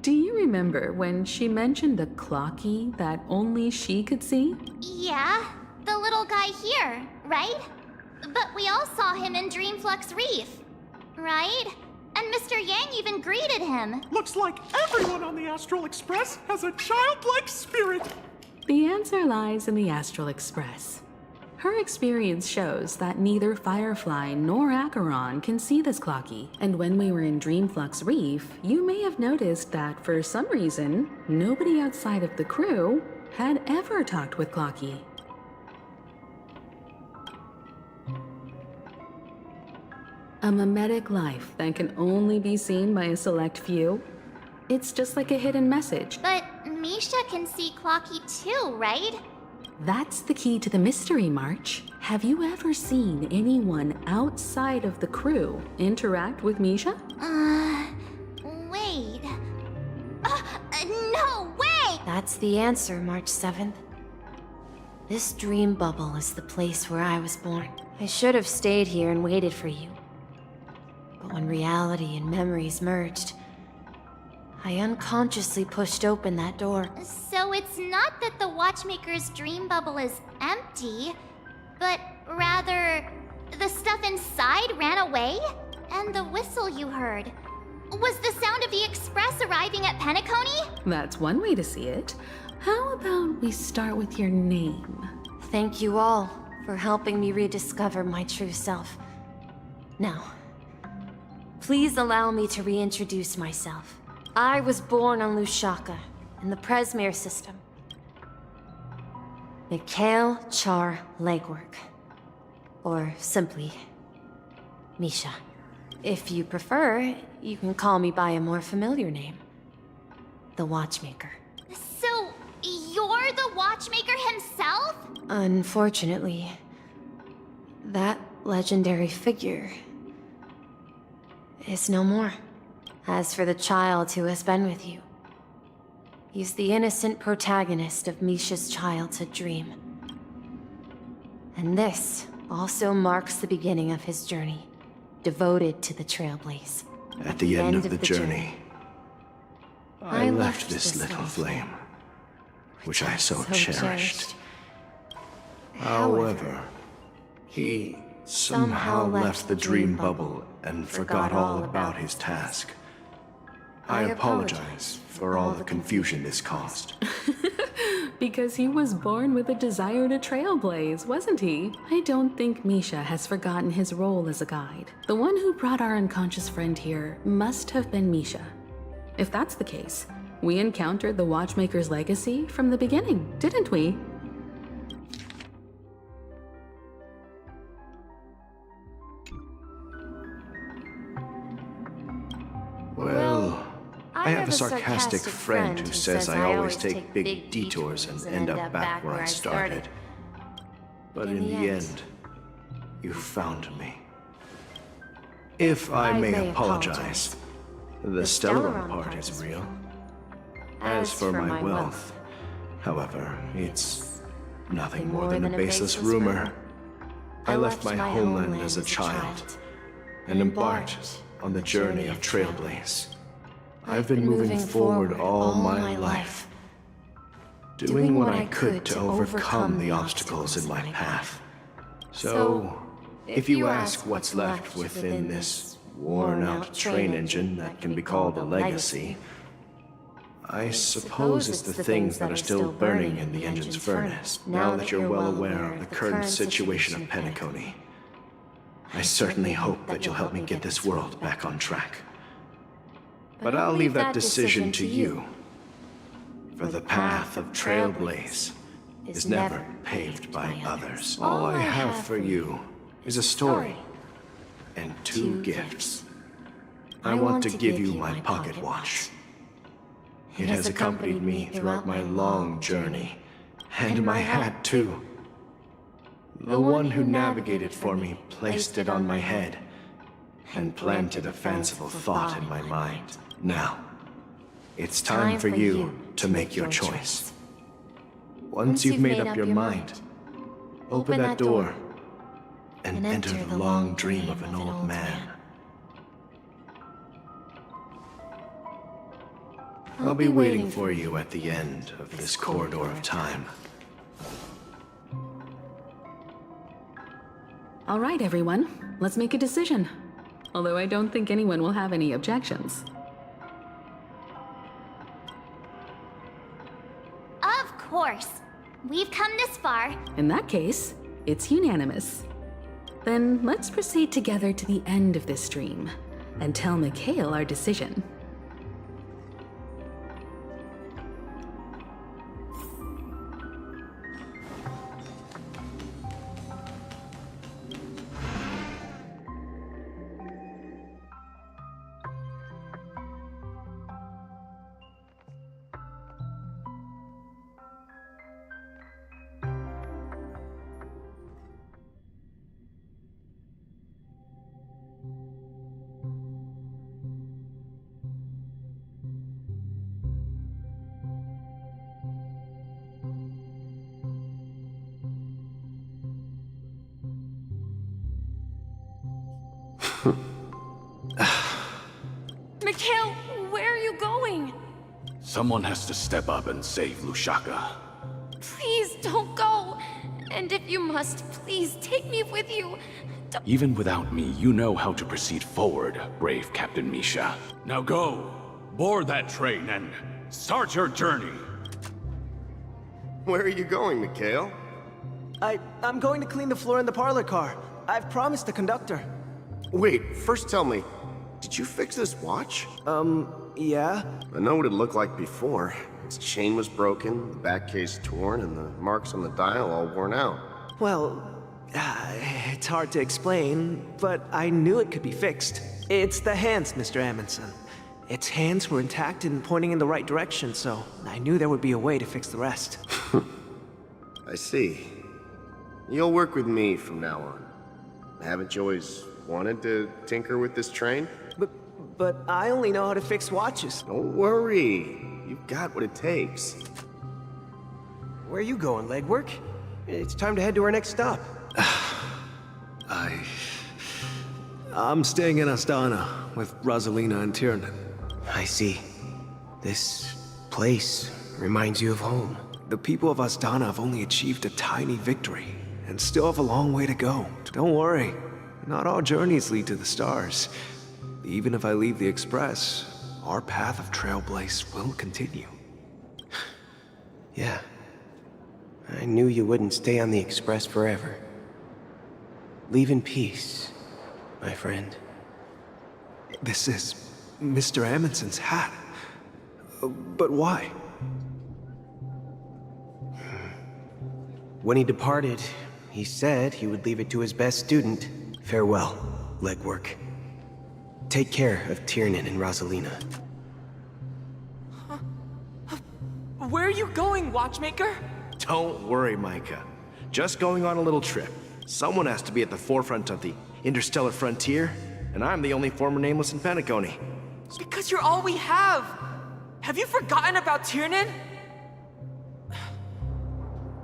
do you remember when she mentioned a clocky that only she could see?
Yeah, the little guy here, right? But we all saw him in Dreamflux Reef, right? And Mr. Yang even greeted him.
Looks like everyone on the Astral Express has a childlike spirit.
The answer lies in the Astral Express. Her experience shows that neither Firefly nor Acheron can see this clocky. And when we were in Dreamflux Reef, you may have noticed that for some reason, nobody outside of the crew had ever talked with Clocky. A mimetic life that can only be seen by a select few? It's just like a hidden message.
But Misha can see Clocky too, right?
That's the key to the mystery, March. Have you ever seen anyone outside of the crew interact with Misha?
Wait. No way!
That's the answer, March 7th. This dream bubble is the place where I was born. I should have stayed here and waited for you. But when reality and memories merged, I unconsciously pushed open that door.
So it's not that the Watchmaker's dream bubble is empty, but rather the stuff inside ran away? And the whistle you heard was the sound of the express arriving at Penacony?
That's one way to see it. How about we start with your name?
Thank you all for helping me rediscover my true self. Now, please allow me to reintroduce myself. I was born on Lushaka, in the Presmere system. Mikhail Char Legwork. Or simply, Misha. If you prefer, you can call me by a more familiar name. The Watchmaker.
So, you're the Watchmaker himself?
Unfortunately, that legendary figure is no more. As for the child who has been with you, he's the innocent protagonist of Misha's childhood dream. And this also marks the beginning of his journey, devoted to the Trailblaze.
At the end of the journey, I left this little flame, which I so cherished. However, he somehow left the dream bubble and forgot all about his task. I apologize for all the confusion this caused.
Because he was born with a desire to trailblaze, wasn't he? I don't think Misha has forgotten his role as a guide. The one who brought our unconscious friend here must have been Misha. If that's the case, we encountered the Watchmaker's legacy from the beginning, didn't we?
Well, I have a sarcastic friend who says I always take big detours and end up back where I started. But in the end, you found me. If I may apologize, the Stellaron part is real. As for my wealth, however, it's nothing more than a baseless rumor. I left my homeland as a child and embarked on the journey of Trailblaze. I've been moving forward all my life, doing what I could to overcome the obstacles in my path. So, if you ask what's left within this worn-out train engine that can be called a legacy, I suppose it's the things that are still burning in the engine's furnace, now that you're well aware of the current situation of Penacony. I certainly hope that you'll help me get this world back on track. But I'll leave that decision to you. For the path of Trailblaze is never paved by others. All I have for you is a story and 2 gifts. I want to give you my pocket watch. It has accompanied me throughout my long journey, and my hat too. The one who navigated for me placed it on my head and planted a fanciful thought in my mind. Now, it's time for you to make your choice. Once you've made up your mind, open that door and enter the long dream of an old man. I'll be waiting for you at the end of this corridor of time.
All right, everyone, let's make a decision. Although I don't think anyone will have any objections.
Of course. We've come this far.
In that case, it's unanimous. Then let's proceed together to the end of this dream and tell Mikhail our decision.
Mikhail, where are you going?
Someone has to step up and save Lushaka.
Please don't go. And if you must, please take me with you.
Even without me, you know how to proceed forward, brave Captain Misha. Now go, board that train and start your journey.
Where are you going, Mikhail?
I'm going to clean the floor in the parlor car. I've promised the conductor.
Wait, first tell me, did you fix this watch?
Yeah?
I know what it looked like before. Its chain was broken, the back case torn, and the marks on the dial all worn out.
Well, it's hard to explain, but I knew it could be fixed. It's the hands, Mr. Amundsen. Its hands were intact and pointing in the right direction, so I knew there would be a way to fix the rest.
I see. You'll work with me from now on. Haven't you always wanted to tinker with this train?
But I only know how to fix watches.
Don't worry. You've got what it takes.
Where are you going, legwork? It's time to head to our next stop.
I'm staying in Astana with Rosalina and Tiernan.
I see. This place reminds you of home.
The people of Astana have only achieved a tiny victory and still have a long way to go. Don't worry, not all journeys lead to the stars. Even if I leave the Express, our path of Trailblaze will continue.
Yeah. I knew you wouldn't stay on the Express forever. Leave in peace, my friend.
This is Mr. Amundsen's hat. But why?
When he departed, he said he would leave it to his best student. Farewell, legwork. Take care of Tiernan and Rosalina.
Where are you going, Watchmaker?
Don't worry, Micah. Just going on a little trip. Someone has to be at the forefront of the interstellar frontier, and I'm the only former Nameless in Penacony.
Because you're all we have! Have you forgotten about Tiernan?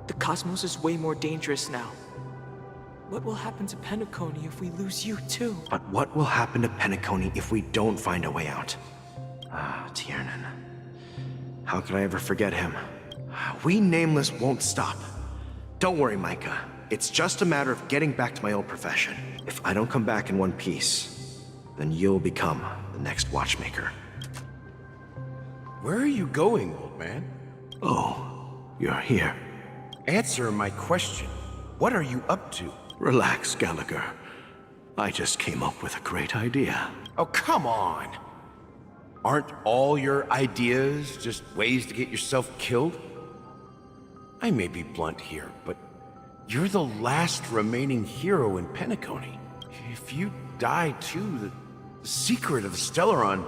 The cosmos is way more dangerous now. What will happen to Penacony if we lose you too?
But what will happen to Penacony if we don't find a way out? Tiernan. How could I ever forget him? We Nameless won't stop. Don't worry, Micah. It's just a matter of getting back to my old profession. If I don't come back in one piece, then you'll become the next Watchmaker.
Where are you going, old man?
Oh, you're here.
Answer my question. What are you up to?
Relax, Gallagher. I just came up with a great idea.
Oh, come on. Aren't all your ideas just ways to get yourself killed? I may be blunt here, but you're the last remaining hero in Penacony. If you die too, the secret of the Stellaron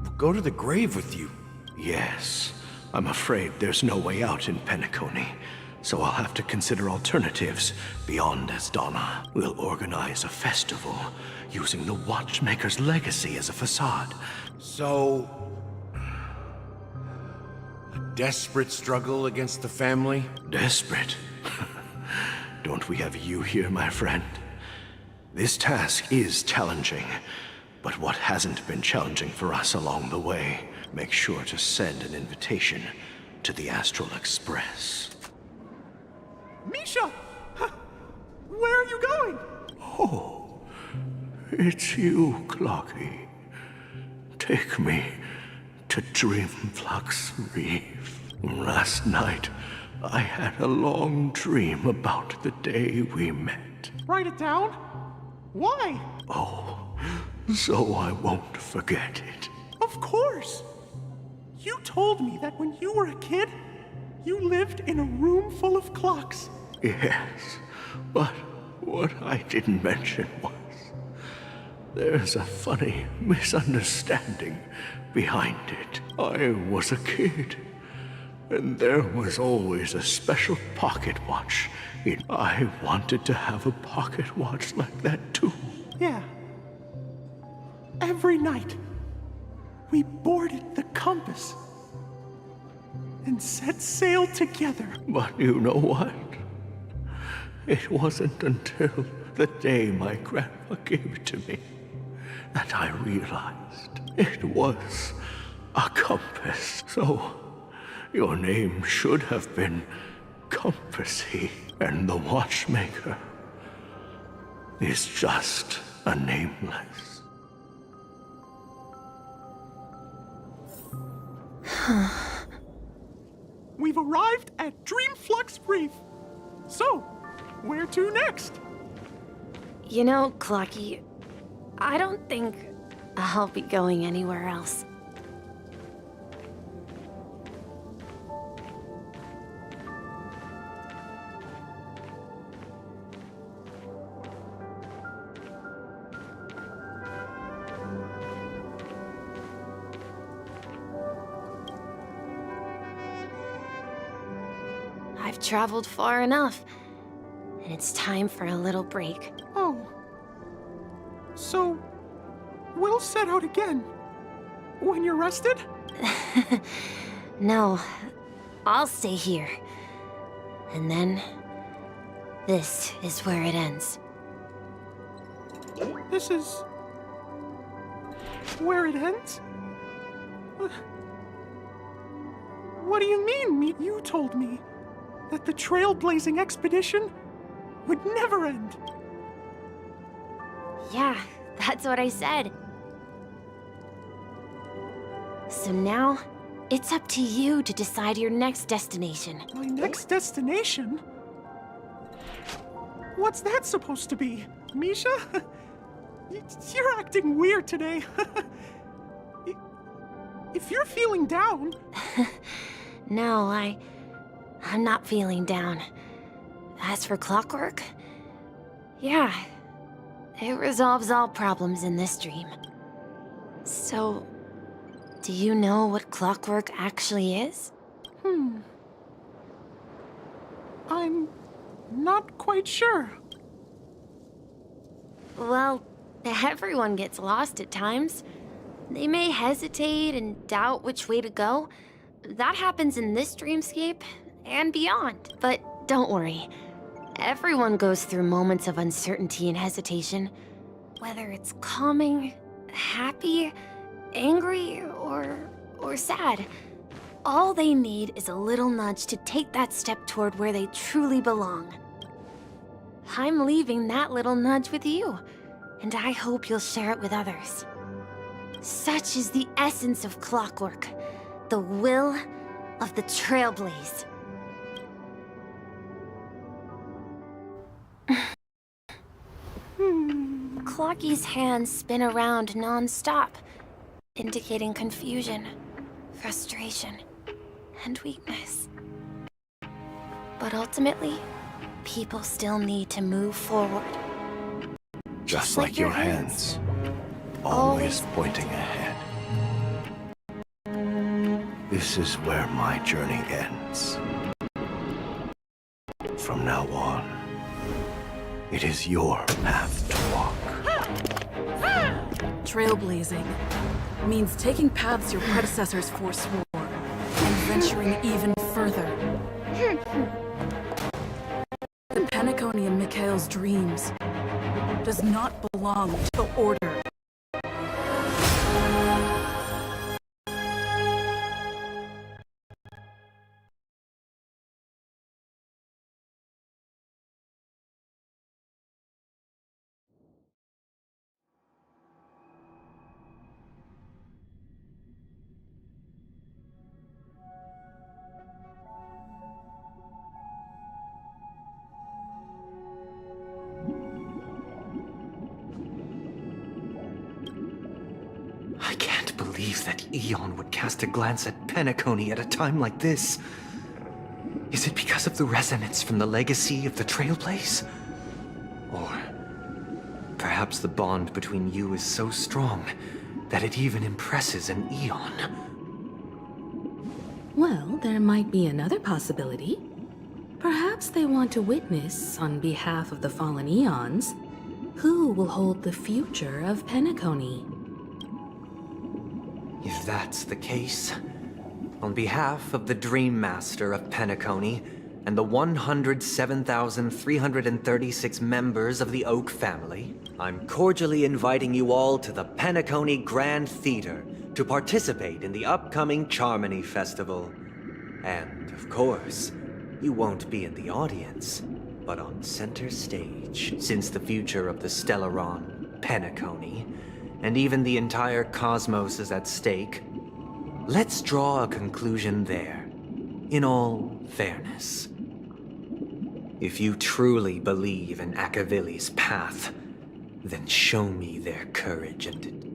will go to the grave with you.
Yes, I'm afraid there's no way out in Penacony, so I'll have to consider alternatives beyond Astana. We'll organize a festival using the Watchmaker's legacy as a facade.
So, a desperate struggle against the family?
Desperate? Don't we have you here, my friend? This task is challenging, but what hasn't been challenging for us along the way, make sure to send an invitation to the Astral Express.
Misha! Where are you going?
Oh, it's you, Clocky. Take me to Dreamflux Reef. Last night, I had a long dream about the day we met.
Write it down? Why?
Oh, so I won't forget it.
Of course! You told me that when you were a kid, you lived in a room full of clocks.
Yes, but what I didn't mention was there's a funny misunderstanding behind it. I was a kid, and there was always a special pocket watch. I wanted to have a pocket watch like that too.
Yeah. Every night, we boarded the compass and set sail together.
But you know what? It wasn't until the day my grandpa gave it to me that I realized it was a compass. So, your name should have been Compassy, and the watchmaker is just a nameless.
We've arrived at Dreamflux Reef. So, where to next?
You know, Clocky, I don't think I'll be going anywhere else. I've traveled far enough, and it's time for a little break.
Oh. So, we'll set out again. When you're rested?
No, I'll stay here. And then, this is where it ends.
This is... where it ends? What do you mean, you told me that the trailblazing expedition would never end?
Yeah, that's what I said. So now, it's up to you to decide your next destination.
My next destination? What's that supposed to be? Misha? You're acting weird today. If you're feeling down...
No, I'm not feeling down. As for clockwork, yeah, it resolves all problems in this dream. So, do you know what clockwork actually is?
I'm not quite sure.
Well, everyone gets lost at times. They may hesitate and doubt which way to go. That happens in this dreamscape and beyond. But don't worry. Everyone goes through moments of uncertainty and hesitation. Whether it's calming, happy, angry, or sad. All they need is a little nudge to take that step toward where they truly belong. I'm leaving that little nudge with you, and I hope you'll share it with others. Such is the essence of clockwork, the will of the Trailblaze. Clocky's hands spin around non-stop, indicating confusion, frustration, and weakness. But ultimately, people still need to move forward.
Just like your hands, always pointing ahead. This is where my journey ends. From now on, it is your path to walk.
Trailblazing means taking paths your predecessors forswore and venturing even further. The Penacony in Mikhail's dreams does not belong to the Order.
I can't believe that Eon would cast a glance at Penacony at a time like this. Is it because of the resonance from the legacy of the Trailblaze? Or perhaps the bond between you is so strong that it even impresses an Eon?
Well, there might be another possibility. Perhaps they want to witness, on behalf of the fallen Eons, who will hold the future of Penacony.
If that's the case, on behalf of the Dream Master of Penacony and the 107,336 members of the Oak family, I'm cordially inviting you all to the Penacony Grand Theater to participate in the upcoming Charmony Festival. And, of course, you won't be in the audience, but on center stage, since the future of the Stellaron, Penacony, and even the entire cosmos is at stake. Let's draw a conclusion there, in all fairness. If you truly believe in Akavili's path, then show me their courage and...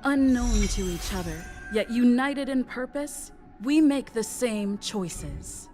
Unknown to each other, yet united in purpose, we make the same choices.